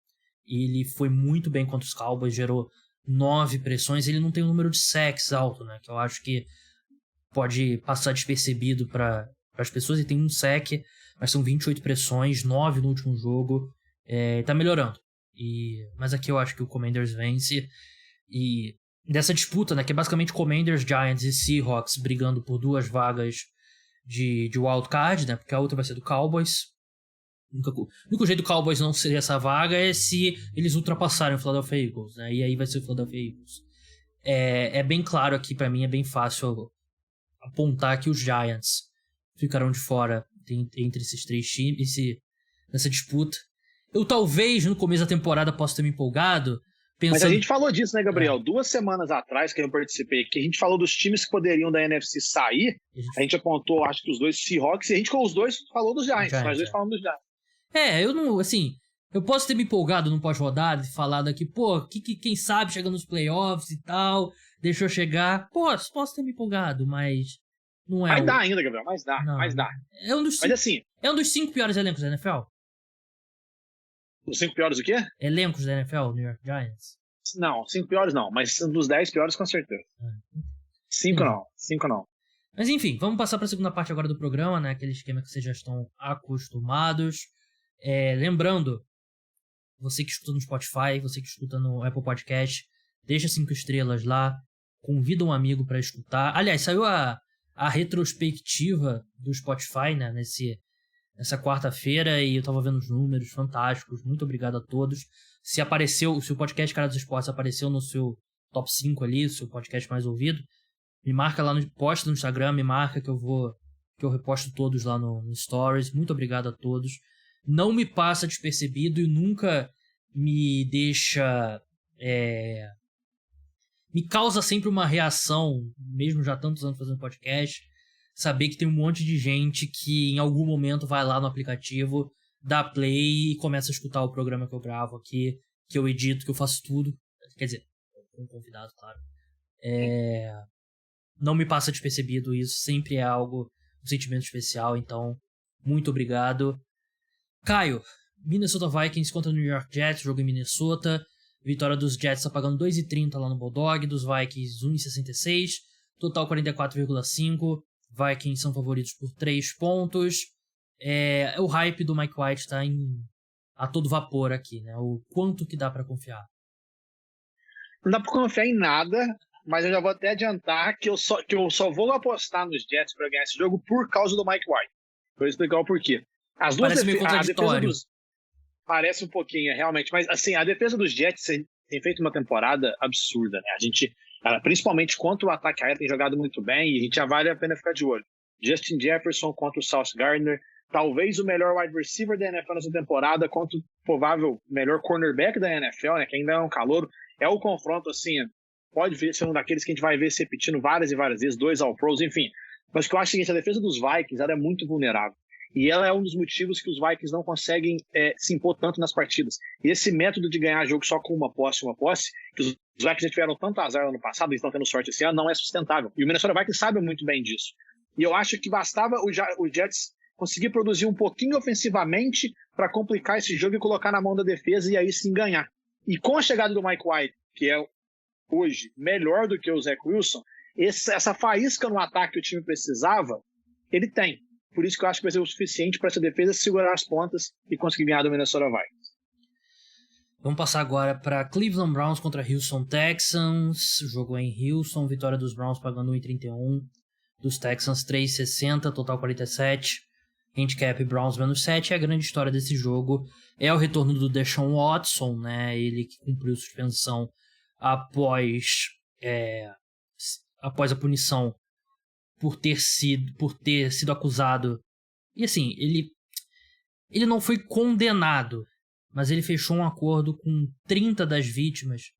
Ele foi muito bem contra os Cowboys, gerou 9 pressões, ele não tem um número de sacks alto, né? Que eu acho que pode passar despercebido para as pessoas. Ele tem um sack, mas são 28 pressões, 9 no último jogo. Tá melhorando. Mas aqui eu acho que o Commanders vence. E dessa disputa, né? Que é basicamente Commanders, Giants e Seahawks brigando por 2 vagas de wildcard, né? Porque a outra vai ser do Cowboys. O único jeito do Cowboys não ser essa vaga é se eles ultrapassarem o Philadelphia Eagles, né? E aí vai ser o Philadelphia Eagles. É bem claro aqui, pra mim, é bem fácil apontar que os Giants ficarão de fora entre esses 3 times nessa disputa. Eu talvez no começo da temporada possa ter me empolgado pensando... Mas a gente falou disso, né, Gabriel? 2 semanas atrás que eu participei, que a gente falou dos times que poderiam da NFC sair, a gente apontou, acho que os 2 Seahawks, e a gente com os 2 falou dos Giants, nós 2 falamos dos Giants. Eu não, assim, eu posso ter me empolgado no pós-rodada e falado aqui, quem sabe chegando nos playoffs e tal, deixou chegar. Posso ter me empolgado, mas não é. Mas dá ainda, Gabriel, mas dá. É um dos 5 piores elencos da NFL. Os 5 piores o quê? Elencos da NFL, New York Giants. Não, 5 piores não, mas dos 10 piores com certeza. 5 não. Mas enfim, vamos passar para a segunda parte agora do programa, né? Aquele esquema que vocês já estão acostumados. Lembrando, você que escuta no Spotify, você que escuta no Apple Podcast, deixa 5 estrelas lá, convida um amigo para escutar. Aliás, saiu a retrospectiva do Spotify, né, nessa quarta-feira, e eu tava vendo os números fantásticos. Muito obrigado a todos. Se o podcast Cara dos Esportes apareceu no seu top 5 ali, o seu podcast mais ouvido, me marca lá, posta no Instagram, me marca que eu reposto todos lá no Stories. Muito obrigado a todos. Não me passa despercebido e nunca me deixa... me causa sempre uma reação, mesmo já tantos anos fazendo podcast, saber que tem um monte de gente que em algum momento vai lá no aplicativo, dá play e começa a escutar o programa que eu gravo aqui, que eu edito, que eu faço tudo. Quer dizer, com um convidado, claro. Não me passa despercebido isso, sempre é um sentimento especial, então, muito obrigado. Caio, Minnesota Vikings contra New York Jets, jogo em Minnesota. Vitória dos Jets tá pagando 2,30 lá no Bulldog, dos Vikings 1,66, total 44,5. Vikings são favoritos por 3 pontos. O hype do Mike White tá a todo vapor aqui, né? O quanto que dá pra confiar? Não dá pra confiar em nada, mas eu já vou até adiantar que eu só vou apostar nos Jets pra ganhar esse jogo por causa do Mike White. Vou explicar o porquê. As duas Parece meio contraditório. Parece um pouquinho, realmente. Mas, assim, a defesa dos Jets tem feito uma temporada absurda, né? A gente, principalmente contra o ataque aéreo, tem jogado muito bem e a gente já vale a pena ficar de olho. Justin Jefferson contra o Sauce Gardner, talvez o melhor wide receiver da NFL nessa temporada contra o provável melhor cornerback da NFL, né? Que ainda é um calouro. É o confronto, assim, pode ser um daqueles que a gente vai ver se repetindo várias e várias vezes, 2 All-Pros, enfim. Mas o que eu acho é o seguinte, a defesa dos Vikings ela é muito vulnerável. E ela é um dos motivos que os Vikings não conseguem se impor tanto nas partidas. E esse método de ganhar jogo só com uma posse, que os Vikings já tiveram tanto azar no ano passado, eles estão tendo sorte esse ano, não é sustentável. E o Minnesota Vikings sabe muito bem disso. E eu acho que bastava o Jets conseguir produzir um pouquinho ofensivamente para complicar esse jogo e colocar na mão da defesa e aí sim ganhar. E com a chegada do Mike White, que é hoje melhor do que o Zach Wilson, essa faísca no ataque que o time precisava, ele tem. Por isso que eu acho que vai ser o suficiente para essa defesa segurar as pontas e conseguir ganhar do Minnesota Vikings. Vamos passar agora para Cleveland Browns contra Houston Texans. Jogo em Houston, vitória dos Browns pagando 1,31, dos Texans 3,60, total 47. Handicap Browns menos 7. A grande história desse jogo é o retorno do Deshaun Watson, né? Ele que cumpriu suspensão após a punição por ter sido acusado. E assim, ele não foi condenado, mas ele fechou um acordo com 30 das vítimas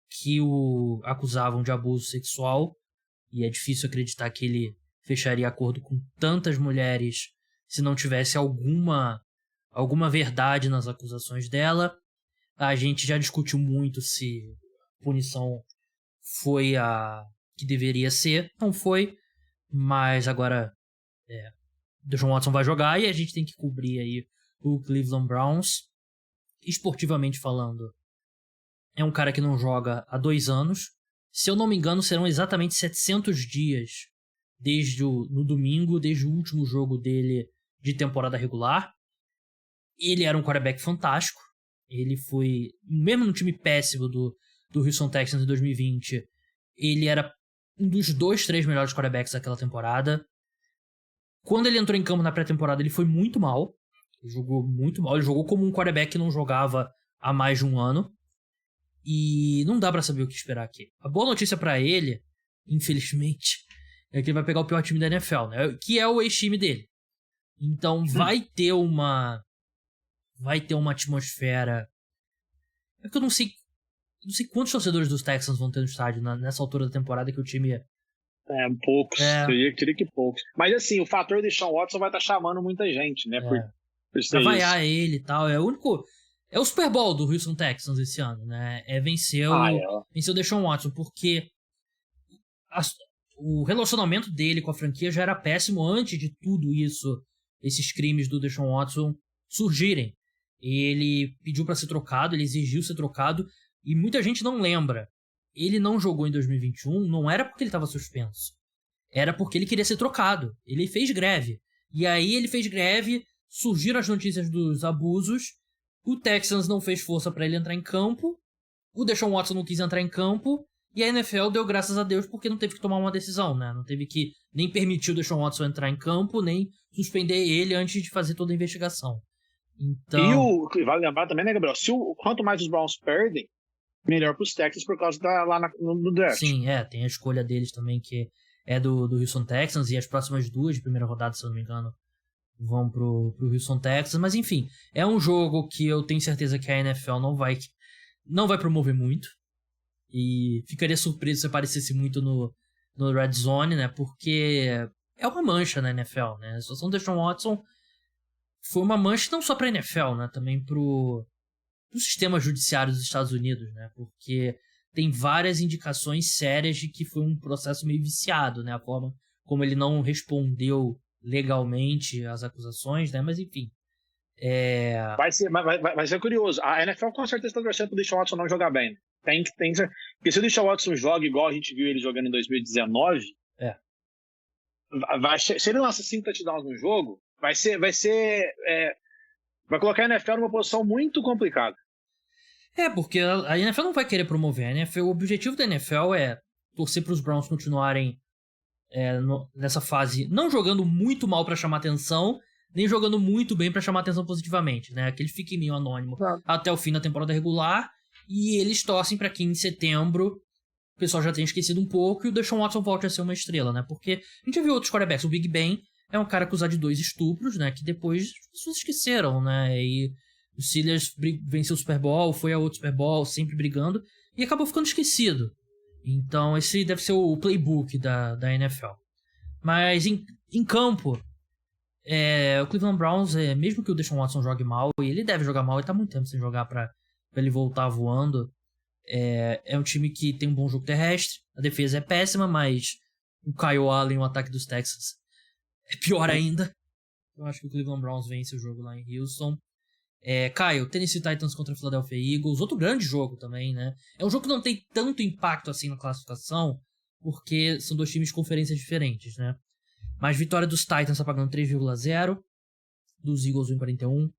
que o acusavam de abuso sexual. E é difícil acreditar que ele fecharia acordo com tantas mulheres se não tivesse alguma verdade nas acusações dela. A gente já discutiu muito se a punição foi a que deveria ser. Não foi, mas agora Deshaun Watson vai jogar e a gente tem que cobrir aí o Cleveland Browns. Esportivamente falando, é um cara que não joga há 2 anos. Se eu não me engano, serão exatamente 700 dias no domingo, desde o último jogo dele de temporada regular. Ele era um quarterback fantástico. Ele foi, mesmo no time péssimo do Houston Texans em 2020, ele era um dos 2-3 melhores quarterbacks daquela temporada. Quando ele entrou em campo na pré-temporada, ele foi muito mal. Ele jogou muito mal. Ele jogou como um quarterback que não jogava há mais de um ano. E não dá pra saber o que esperar aqui. A boa notícia pra ele, infelizmente, é que ele vai pegar o pior time da NFL, né? Que é o ex-time dele. Então vai ter uma atmosfera. É que eu não sei quantos torcedores dos Texans vão ter no estádio nessa altura da temporada que o time poucos. Eu diria que poucos. Mas assim, o fator de Deshaun Watson vai estar chamando muita gente, né? Pra vaiar ele e tal. É o Super Bowl do Houston Texans esse ano, né? Venceu o Deshaun Watson, porque o relacionamento dele com a franquia já era péssimo antes de tudo isso, esses crimes do Deshaun Watson surgirem. Ele pediu pra ser trocado, ele exigiu ser trocado, e muita gente não lembra. Ele não jogou em 2021, não era porque ele estava suspenso. Era porque ele queria ser trocado. Ele fez greve. E aí ele fez greve, surgiram as notícias dos abusos, o Texans não fez força para ele entrar em campo, o Deshaun Watson não quis entrar em campo, e a NFL deu graças a Deus porque não teve que tomar uma decisão, né? Não teve que nem permitir o Deshaun Watson entrar em campo, nem suspender ele antes de fazer toda a investigação. Então... E vale lembrar também, né, Gabriel? Quanto mais os Browns perdem, melhor para os Texans por causa no draft. Sim, tem a escolha deles também, que é do Houston Texans, e as próximas 2 de primeira rodada, se eu não me engano, vão pro Houston Texans. Mas enfim, é um jogo que eu tenho certeza que a NFL não vai promover muito. E ficaria surpreso se aparecesse muito no Red Zone, né? Porque é uma mancha na NFL, né? A situação do Deshaun Watson foi uma mancha não só pra NFL, né? Também pro sistema judiciário dos Estados Unidos, né? Porque tem várias indicações sérias de que foi um processo meio viciado, né? A forma como ele não respondeu legalmente às acusações, né? Mas enfim. Vai ser curioso. A NFL com certeza está torcendo para o Deshaun Watson não jogar bem. Porque se o Deshaun Watson joga igual a gente viu ele jogando em 2019, se ele lança 5 touchdowns no jogo, vai colocar a NFL numa posição muito complicada. Porque a NFL não vai querer promover. A NFL, o objetivo da NFL é torcer para os Browns continuarem nessa fase, não jogando muito mal para chamar atenção, nem jogando muito bem para chamar atenção positivamente, né? Que ele fique meio anônimo até o fim da temporada regular, e eles torcem para que em setembro o pessoal já tenha esquecido um pouco e o Deshaun Watson volte a ser uma estrela, né? Porque a gente já viu outros quarterbacks. O Big Ben é um cara acusado de 2 estupros, né? Que depois as pessoas esqueceram, né? E o Steelers venceu o Super Bowl, foi a outro Super Bowl, sempre brigando, e acabou ficando esquecido. Então esse deve ser o playbook da NFL. Mas em campo, o Cleveland Browns, mesmo que o Deshaun Watson jogue mal, e ele deve jogar mal, ele tá muito tempo sem jogar pra ele voltar voando, é um time que tem um bom jogo terrestre, a defesa é péssima, mas o Kyle Allen, o ataque dos Texans, é pior ainda. Eu acho que o Cleveland Browns vence o jogo lá em Houston. Caio, Tennessee Titans contra Philadelphia Eagles, outro grande jogo também, né? É um jogo que não tem tanto impacto assim na classificação, porque são dois times de conferências diferentes, né? Mas vitória dos Titans tá pagando 3,0, dos Eagles 1,41,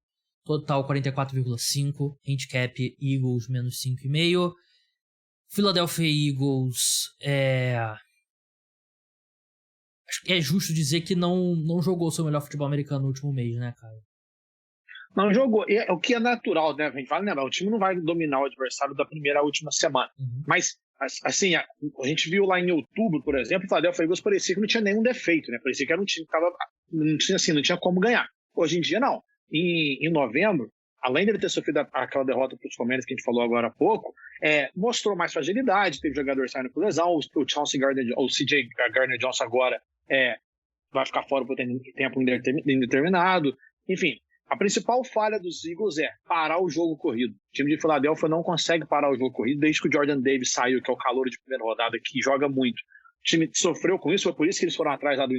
total 44,5, handicap Eagles menos 5,5. Philadelphia Eagles acho que é justo dizer que não jogou seu melhor futebol americano no último mês, né, Caio? Não jogou. O que é natural, né? A gente fala, né? O time não vai dominar o adversário da primeira à última semana. Uhum. Mas, assim, a gente viu lá em outubro, por exemplo, o Philadelphia Eagles parecia que não tinha nenhum defeito, né? Parecia que era um time que não tinha como ganhar. Hoje em dia, não. Em novembro, além dele ter sofrido aquela derrota para os Commanders que a gente falou agora há pouco, mostrou mais fragilidade, teve jogador saindo por lesão, o Chauncey Gardner, ou CJ Gardner-Johnson agora vai ficar fora por tempo indeterminado. Enfim, a principal falha dos Eagles é parar o jogo corrido. O time de Filadélfia não consegue parar o jogo corrido desde que o Jordan Davis saiu, que é o calouro de primeira rodada, que joga muito. O time sofreu com isso, foi por isso que eles foram atrás lá do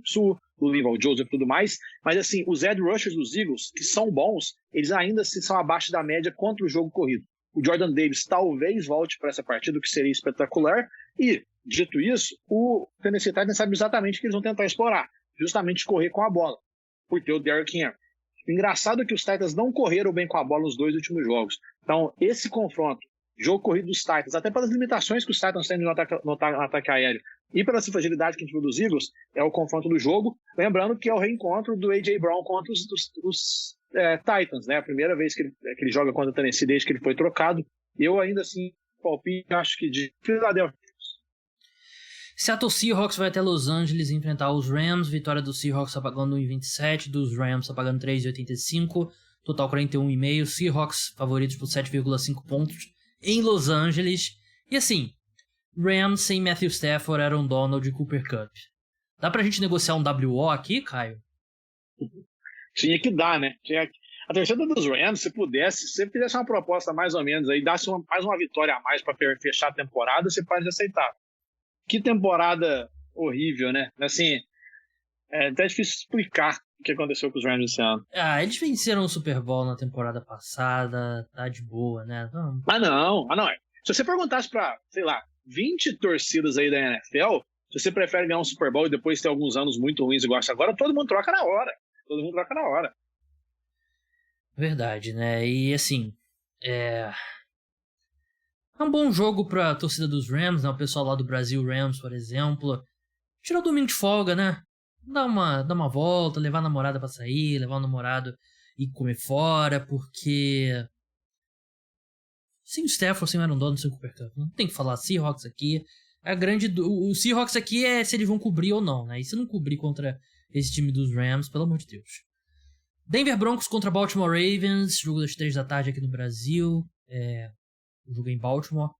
Sul, do Linval Joseph e tudo mais. Mas assim, os edge rushers dos Eagles, que são bons, eles ainda assim são abaixo da média contra o jogo corrido. O Jordan Davis talvez volte para essa partida, o que seria espetacular. E, dito isso, o Tennessee Titans sabe exatamente o que eles vão tentar explorar. Justamente correr com a bola, por ter o Derrick Henry. Engraçado que os Titans não correram bem com a bola nos dois últimos jogos. Então, esse confronto, jogo corrido dos Titans, até pelas limitações que os Titans têm no ataque aéreo e pela fragilidade que a gente viu dos Eagles, é o confronto do jogo. Lembrando que é o reencontro do A.J. Brown contra os Titans, né? A primeira vez que ele joga contra o Tennessee desde que ele foi trocado. Eu ainda assim, palpite, acho que de Philadelphia. Seattle Seahawks vai até Los Angeles enfrentar os Rams. Vitória dos Seahawks tá pagando 1,27, dos Rams tá pagando 3,85, total 41,5. Seahawks favoritos por 7,5 pontos em Los Angeles. E assim, Rams sem Matthew Stafford, Aaron Donald e Cooper Kupp. Dá pra gente negociar um WO aqui, Caio? Tinha que dar, né? A torcida dos Rams, se pudesse, se você fizesse uma proposta mais ou menos aí, dasse mais uma vitória a mais para fechar a temporada, você pode aceitar. Que temporada horrível, né? Assim, é até difícil explicar o que aconteceu com os Rams esse ano. Eles venceram o Super Bowl na temporada passada, tá de boa, né? Não. Se você perguntasse pra, sei lá, 20 torcidas aí da NFL, se você prefere ganhar um Super Bowl e depois ter alguns anos muito ruins igual esse agora, todo mundo troca na hora. Verdade, né? E assim, é um bom jogo pra torcida dos Rams, né? O pessoal lá do Brasil Rams, por exemplo. Tirar o domingo de folga, né? Dar uma volta, levar a namorada pra sair, levar o namorado e comer fora, porque sem o Stafford, sem o Aaron Donald, sem o Cooper Kupp, não tem que falar Seahawks aqui. O Seahawks aqui é se eles vão cobrir ou não, né? E se não cobrir contra esse time dos Rams, pelo amor de Deus. Denver Broncos contra Baltimore Ravens, jogo das 3 da tarde aqui no Brasil. O jogo em Baltimore.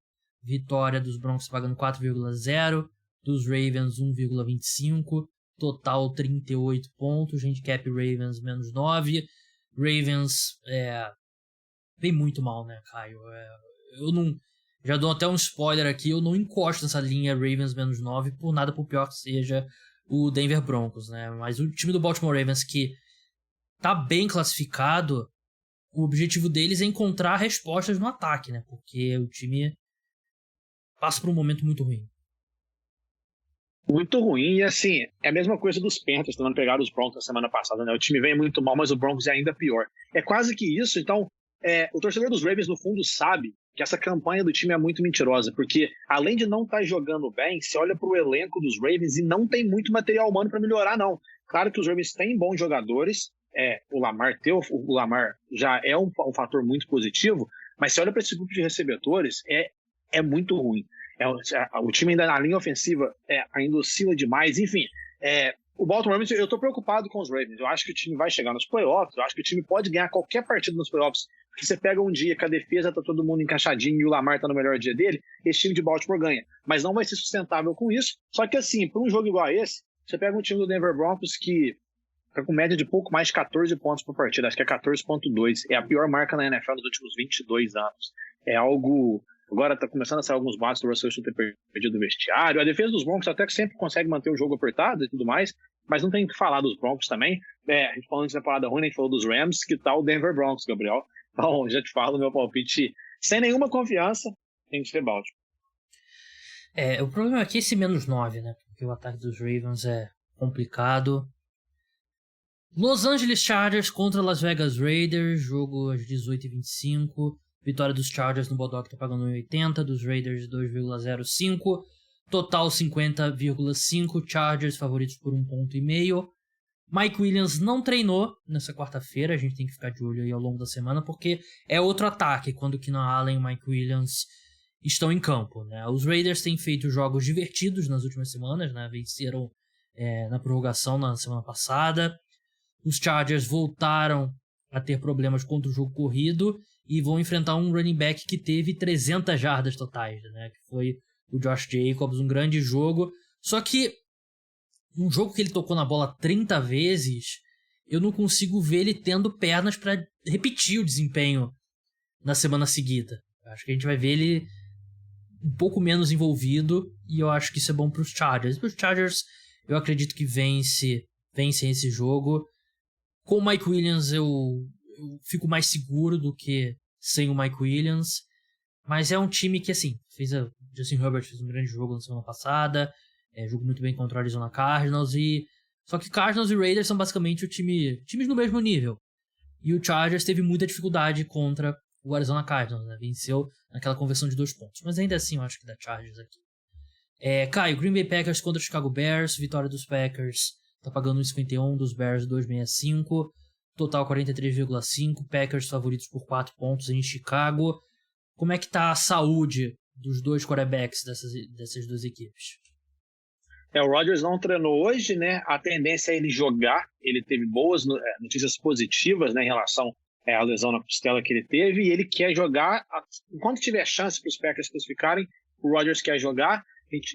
Vitória dos Broncos pagando 4,0, dos Ravens 1,25, total 38 pontos, handicap Ravens menos 9. Ravens vem muito mal, né, Caio? Eu não... Já dou até um spoiler aqui, eu não encosto nessa linha Ravens menos 9 por nada, por pior que seja o Denver Broncos, né? Mas o time do Baltimore Ravens, que tá bem classificado, o objetivo deles é encontrar respostas no ataque, né? Porque o time passa por um momento muito ruim. Muito ruim, e assim, é a mesma coisa dos Panthers, também pegaram os Broncos na semana passada, né? O time vem muito mal, mas o Broncos é ainda pior. É quase que isso, então, o torcedor dos Ravens, no fundo, sabe que essa campanha do time é muito mentirosa, porque além de não estar jogando bem, você olha para o elenco dos Ravens e não tem muito material humano para melhorar, não. Claro que os Ravens têm bons jogadores, o Lamar já é um fator muito positivo, mas você olha para esse grupo de recebedores, é muito ruim. O time ainda na linha ofensiva ainda oscila demais, enfim. O Baltimore Ravens, eu estou preocupado com os Ravens. Eu acho que o time vai chegar nos playoffs, eu acho que o time pode ganhar qualquer partida nos playoffs. Porque você pega um dia que a defesa está todo mundo encaixadinho e o Lamar está no melhor dia dele, esse time de Baltimore ganha. Mas não vai ser sustentável com isso. Só que assim, para um jogo igual a esse, você pega um time do Denver Broncos que tá com média de pouco mais de 14 pontos por partida, acho que é 14,2. É a pior marca na NFL nos últimos 22 anos. É algo... Agora tá começando a sair alguns bates do Russell Wilson ter perdido o vestiário. A defesa dos Broncos até que sempre consegue manter o jogo apertado e tudo mais, mas não tem o que falar dos Broncos também. A gente falando de temporada ruim, a gente falou dos Rams, que tal o Denver Broncos, Gabriel? Então, já te falo, meu palpite, sem nenhuma confiança, tem que ser Baltimore. O problema aqui é esse -9, né? Porque o ataque dos Ravens é complicado. Los Angeles Chargers contra Las Vegas Raiders, jogo às 18h25. Vitória dos Chargers no Bodog tá pagando 1,80, dos Raiders 2,05. Total 50,5. Chargers favoritos por 1,5 ponto. Mike Williams não treinou nessa quarta-feira, a gente tem que ficar de olho aí ao longo da semana, porque é outro ataque quando Keenan Allen e Mike Williams estão em campo, né? Os Raiders têm feito jogos divertidos nas últimas semanas, né? Venceram na prorrogação na semana passada. Os Chargers voltaram a ter problemas contra o jogo corrido e vão enfrentar um running back que teve 300 jardas totais, né? Que foi o Josh Jacobs, um grande jogo. Só que um jogo que ele tocou na bola 30 vezes, eu não consigo ver ele tendo pernas para repetir o desempenho na semana seguida. Acho que a gente vai ver ele um pouco menos envolvido e eu acho que isso é bom para os Chargers. Para os Chargers, eu acredito que vencem esse jogo. Com o Mike Williams eu fico mais seguro do que sem o Mike Williams, mas é um time que, assim, Justin Herbert fez um grande jogo na semana passada, jogou muito bem contra o Arizona Cardinals, só que Cardinals e Raiders são basicamente times no mesmo nível, e o Chargers teve muita dificuldade contra o Arizona Cardinals, né? Venceu naquela conversão de 2 pontos, mas ainda assim eu acho que dá Chargers aqui. Caio, Green Bay Packers contra Chicago Bears, vitória dos Packers tá pagando 1,51, dos Bears 2,65, total 43,5, Packers favoritos por 4 pontos em Chicago. Como é que tá a saúde dos dois quarterbacks dessas duas equipes? O Rodgers não treinou hoje, né? A tendência é ele jogar. Ele teve boas notícias positivas, né, em relação à lesão na costela que ele teve, e ele quer jogar. Enquanto tiver chance para os Packers classificarem, o Rodgers quer jogar.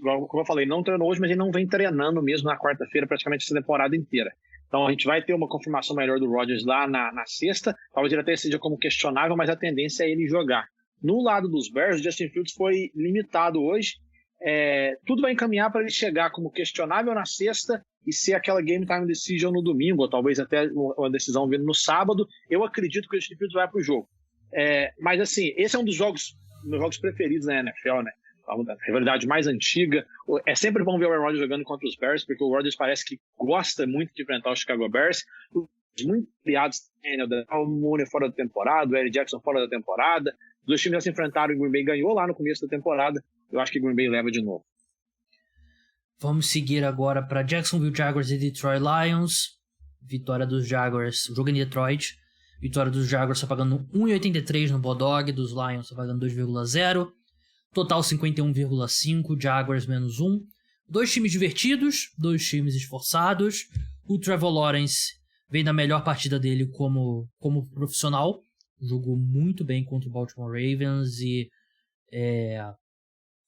Como eu falei, não treinou hoje, mas ele não vem treinando mesmo na quarta-feira, praticamente essa temporada inteira. Então a gente vai ter uma confirmação melhor do Rodgers lá na sexta. Talvez ele até seja como questionável, mas a tendência é ele jogar. No lado dos Bears, o Justin Fields foi limitado hoje. Tudo vai encaminhar para ele chegar como questionável na sexta e ser aquela game time decision no domingo, ou talvez até uma decisão vindo no sábado. Eu acredito que o Justin Fields vai para o jogo. Mas assim, esse é um dos meus jogos preferidos na NFL, né? A rivalidade mais antiga. É sempre bom ver o Aaron Rodgers jogando contra os Bears, porque o Rodgers parece que gosta muito de enfrentar o Chicago Bears. Muito criados, o Mooney fora da temporada, o Eddie Jackson fora da temporada. Os dois times já se enfrentaram e o Green Bay ganhou lá no começo da temporada. Eu acho que o Green Bay leva de novo. Vamos seguir agora para Jacksonville Jaguars e Detroit Lions. Vitória dos Jaguars, jogo em Detroit. Vitória dos Jaguars está pagando 1,83 no Bodog, dos Lions está pagando 2,0. Total 51,5, Jaguars -1. Dois times divertidos, dois times esforçados. O Trevor Lawrence vem da melhor partida dele como profissional. Jogou muito bem contra o Baltimore Ravens e é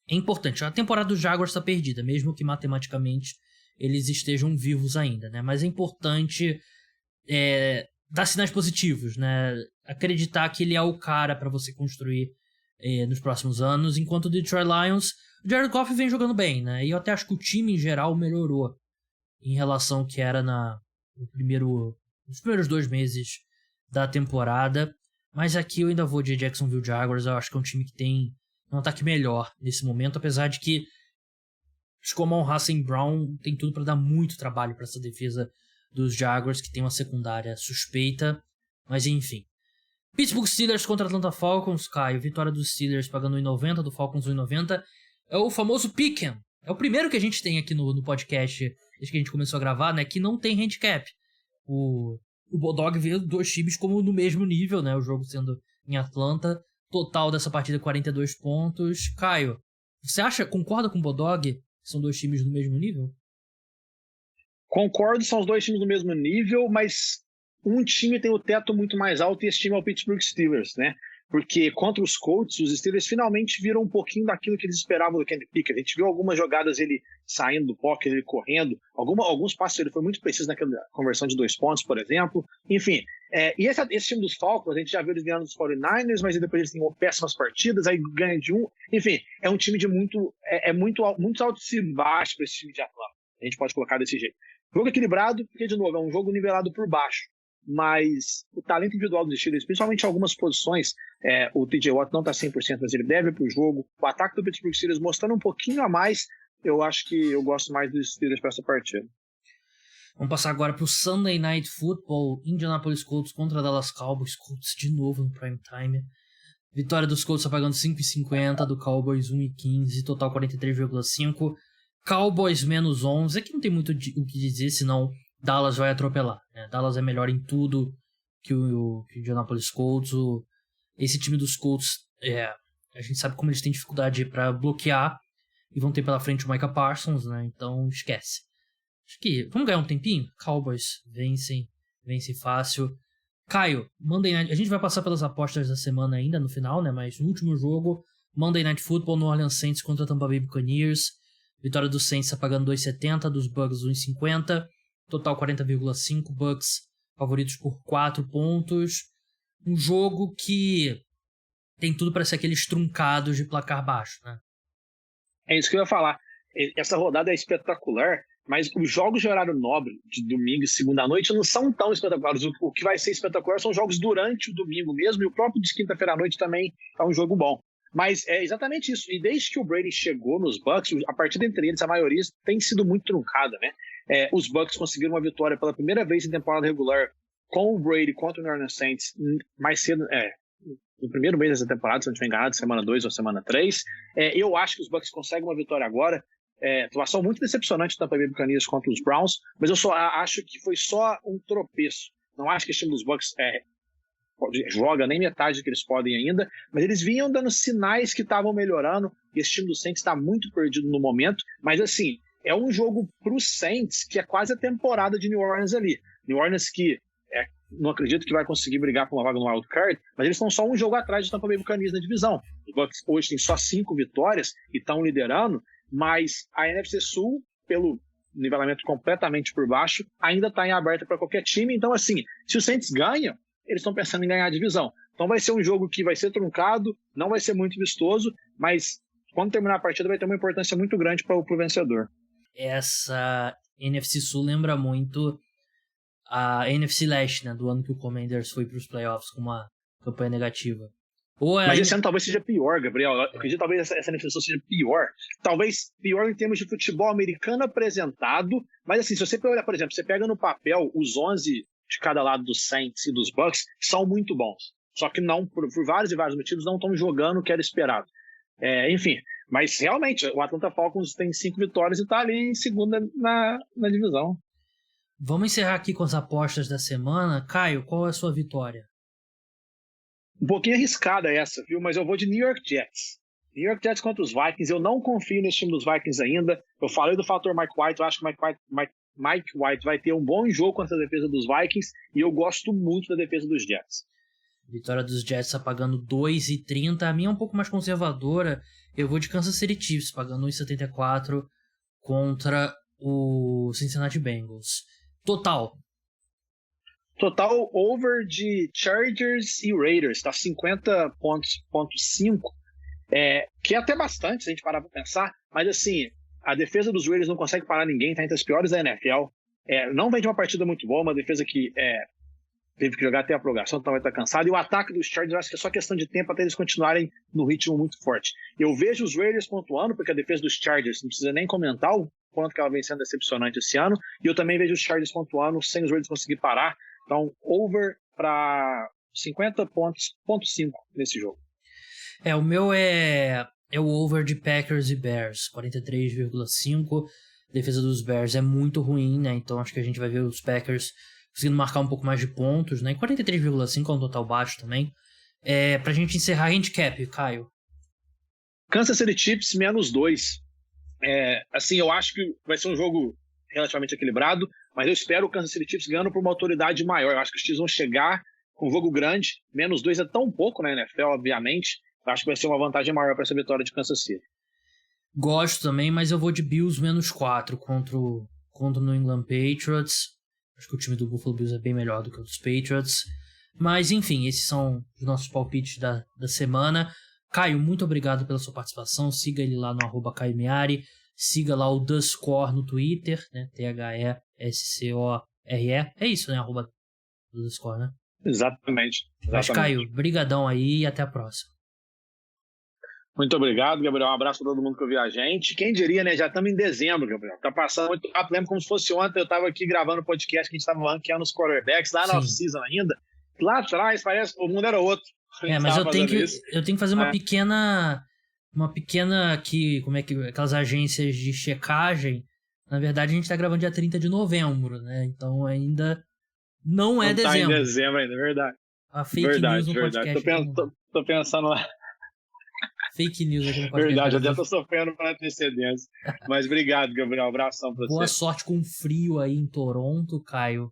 importante. A temporada dos Jaguars está perdida, mesmo que matematicamente eles estejam vivos ainda, né? Mas é importante dar sinais positivos, né? Acreditar que ele é o cara para você construir nos próximos anos, enquanto o Detroit Lions, o Jared Goff vem jogando bem, né? E eu até acho que o time em geral melhorou em relação ao que era nos primeiros 2 meses da temporada. Mas aqui eu ainda vou de Jacksonville Jaguars. Eu acho que é um time que tem um ataque melhor nesse momento, apesar de que como o Hassan Brown tem tudo para dar muito trabalho para essa defesa dos Jaguars, que tem uma secundária suspeita, mas enfim. Pittsburgh Steelers contra Atlanta Falcons, Caio. Vitória dos Steelers pagando 1,90, do Falcons 1,90. É o famoso Pick'em. É o primeiro que a gente tem aqui no podcast, desde que a gente começou a gravar, né? Que não tem handicap. O Bodog vê 2 times como no mesmo nível, né? O jogo sendo em Atlanta. Total dessa partida 42 pontos. Caio, você concorda com o Bodog que são 2 times do mesmo nível? Concordo, são os 2 times do mesmo nível, mas um time tem o teto muito mais alto e esse time é o Pittsburgh Steelers, né? porque contra os Colts, os Steelers finalmente viram um pouquinho daquilo que eles esperavam do Kenny Pickett. A gente viu algumas jogadas ele saindo do pocket, ele correndo, alguns passos ele foi muito preciso naquela conversão de 2 pontos, por exemplo. Enfim, e esse time dos Falcons, a gente já viu eles ganhando dos 49ers, mas depois eles têm péssimas partidas, aí ganha de um. Enfim, é um time de muito altos e baixos para esse time de Atlanta. A gente pode colocar desse jeito. Jogo equilibrado, porque, de novo, é um jogo nivelado por baixo. Mas o talento individual dos Steelers, principalmente em algumas posições, o TJ Watt não está 100%, mas ele deve ir para o jogo. O ataque do Pittsburgh Steelers mostrando um pouquinho a mais, eu acho que eu gosto mais dos Steelers para essa partida. Vamos passar agora para o Sunday Night Football, Indianapolis Colts contra Dallas Cowboys. Colts de novo no prime time. Vitória dos Colts está pagando 5,50, do Cowboys 1,15, total 43,5. Cowboys menos 11, aqui não tem muito o que dizer, senão Dallas vai atropelar, né? Dallas é melhor em tudo que o Indianapolis Colts. Esse time dos Colts, a gente sabe como eles têm dificuldade para bloquear e vão ter pela frente o Micah Parsons, né? Então esquece. Acho que vamos ganhar um tempinho? Cowboys vencem fácil. Caio, Monday Night, a gente vai passar pelas apostas da semana ainda no final, né? Mas no último jogo, Monday Night Football, New Orleans Saints contra Tampa Bay Buccaneers. Vitória dos Saints está pagando 2,70, dos Bucks 1,50. Total 40,5, Bucks favoritos por 4 pontos. Um jogo que tem tudo para ser aqueles truncados de placar baixo, né? É isso que eu ia falar. Essa rodada é espetacular, mas os jogos de horário nobre, de domingo e segunda à noite, não são tão espetaculares. O que vai ser espetacular são jogos durante o domingo mesmo, e o próprio de quinta-feira à noite também é um jogo bom. Mas é exatamente isso. E desde que o Brady chegou nos Bucks, a partida entre eles, a maioria, tem sido muito truncada, né? Os Bucks conseguiram uma vitória pela primeira vez em temporada regular com o Brady contra o New Orleans Saints mais cedo, no primeiro mês dessa temporada, se não estiver enganado, semana 2 ou semana 3. Eu acho que os Bucks conseguem uma vitória agora. Atuação muito decepcionante do Tampa Bay Buccaneers contra os Browns, mas eu só acho que foi só um tropeço. Não acho que o time dos Bucks joga nem metade do que eles podem ainda, mas eles vinham dando sinais que estavam melhorando, e esse time do Saints está muito perdido no momento, mas assim, é um jogo para os Saints que é quase a temporada de New Orleans ali. New Orleans que não acredito que vai conseguir brigar por uma vaga no Wild Card, mas eles estão só um jogo atrás de Tampa Bay Buccaneers na divisão. Os Bucks hoje têm só 5 vitórias e estão liderando, mas a NFC Sul, pelo nivelamento completamente por baixo, ainda está em aberta para qualquer time. Então, assim, se os Saints ganham, eles estão pensando em ganhar a divisão. Então vai ser um jogo que vai ser truncado, não vai ser muito vistoso, mas quando terminar a partida vai ter uma importância muito grande para o vencedor. Essa NFC Sul lembra muito a NFC Leste, né, do ano que o Commanders foi para os playoffs com uma campanha negativa. Mas esse ano talvez seja pior, Gabriel. Eu acredito que talvez essa NFC Sul seja pior. Talvez pior em termos de futebol americano apresentado, mas assim, se você olhar, por exemplo, você pega no papel os 11 de cada lado dos Saints e dos Bucks, são muito bons. Só que não, por vários e vários motivos, não estão jogando o que era esperado. Enfim, mas realmente, o Atlanta Falcons tem 5 vitórias e está ali em segunda na divisão. Vamos encerrar aqui com as apostas da semana. Caio, qual é a sua vitória? Um pouquinho arriscada essa, viu? Mas eu vou de New York Jets. New York Jets contra os Vikings. Eu não confio nesse time dos Vikings ainda. Eu falei do fator Mike White. Eu acho que Mike White vai ter um bom jogo contra a defesa dos Vikings. E eu gosto muito da defesa dos Jets. Vitória dos Jets está pagando 2,30. A minha é um pouco mais conservadora. Eu vou de Kansas City Chiefs, pagando 1,74 contra o Cincinnati Bengals. Total over de Chargers e Raiders, tá 50,5 pontos, que é até bastante se a gente parar para pensar, mas assim, a defesa dos Raiders não consegue parar ninguém, tá entre as piores da NFL, não vem de uma partida muito boa, uma defesa que teve que jogar até a prorrogação, então vai estar cansado, e o ataque dos Chargers eu acho que é só questão de tempo até eles continuarem no ritmo muito forte. Eu vejo os Raiders pontuando, porque a defesa dos Chargers não precisa nem comentar o quanto que ela vem sendo decepcionante esse ano, e eu também vejo os Chargers pontuando sem os Raiders conseguir parar. Então, over para 50,5 nesse jogo. O meu é o over de Packers e Bears, 43,5. A defesa dos Bears é muito ruim, né? Então acho que a gente vai ver os Packers conseguindo marcar um pouco mais de pontos, né? 43,5 é um total baixo também. Pra gente encerrar, handicap, Caio. Kansas City Chiefs, -2. Assim, eu acho que vai ser um jogo relativamente equilibrado, mas eu espero o Kansas City Chiefs ganhando por uma autoridade maior. Eu acho que os Chiefs vão chegar com jogo grande, -2 é tão pouco na NFL, obviamente. Acho que vai ser uma vantagem maior para essa vitória de Kansas City. Gosto também, mas eu vou de Bills -4 contra o New England Patriots. Acho que o time do Buffalo Bills é bem melhor do que o dos Patriots. Mas, enfim, esses são os nossos palpites da semana. Caio, muito obrigado pela sua participação. Siga ele lá no @CaioMiari. Siga lá o The Score no Twitter, né? THESCORE. É isso, né? @The Score, né? Exatamente. Mas, Caio, brigadão aí e até a próxima. Muito obrigado, Gabriel. Um abraço para todo mundo que ouviu a gente. Quem diria, né? Já estamos em dezembro, Gabriel. Tá passando muito rápido. Lembro como se fosse ontem. Eu estava aqui gravando o podcast que a gente estava ranqueando os quarterbacks lá na off-season ainda. Lá atrás, parece que o mundo era outro. Mas eu tenho que fazer uma pequena aqui, aquelas agências de checagem. Na verdade, a gente tá gravando dia 30 de novembro, né? Então ainda não é dezembro. Tá em dezembro ainda, é verdade. A fake news no podcast. Tô pensando lá. Fake news aqui no podcast. Verdade, eu já tô sofrendo pela antecedência. Mas obrigado, Gabriel. Um abração pra você. Boa sorte com o frio aí em Toronto, Caio.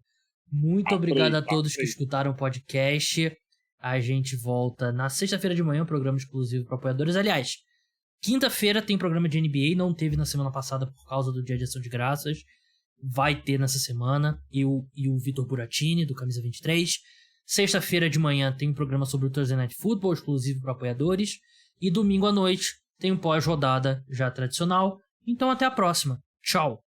Muito obrigado a todos que escutaram o podcast. A gente volta na sexta-feira de manhã, programa exclusivo para apoiadores. Aliás, quinta-feira tem programa de NBA, não teve na semana passada por causa do Dia de Ação de Graças. Vai ter nessa semana. Eu e o Vitor Buratini, do Camisa 23. Sexta-feira de manhã tem um programa sobre o Thursday Night Football, exclusivo para apoiadores. E domingo à noite tem um pós-rodada já tradicional. Então até a próxima. Tchau!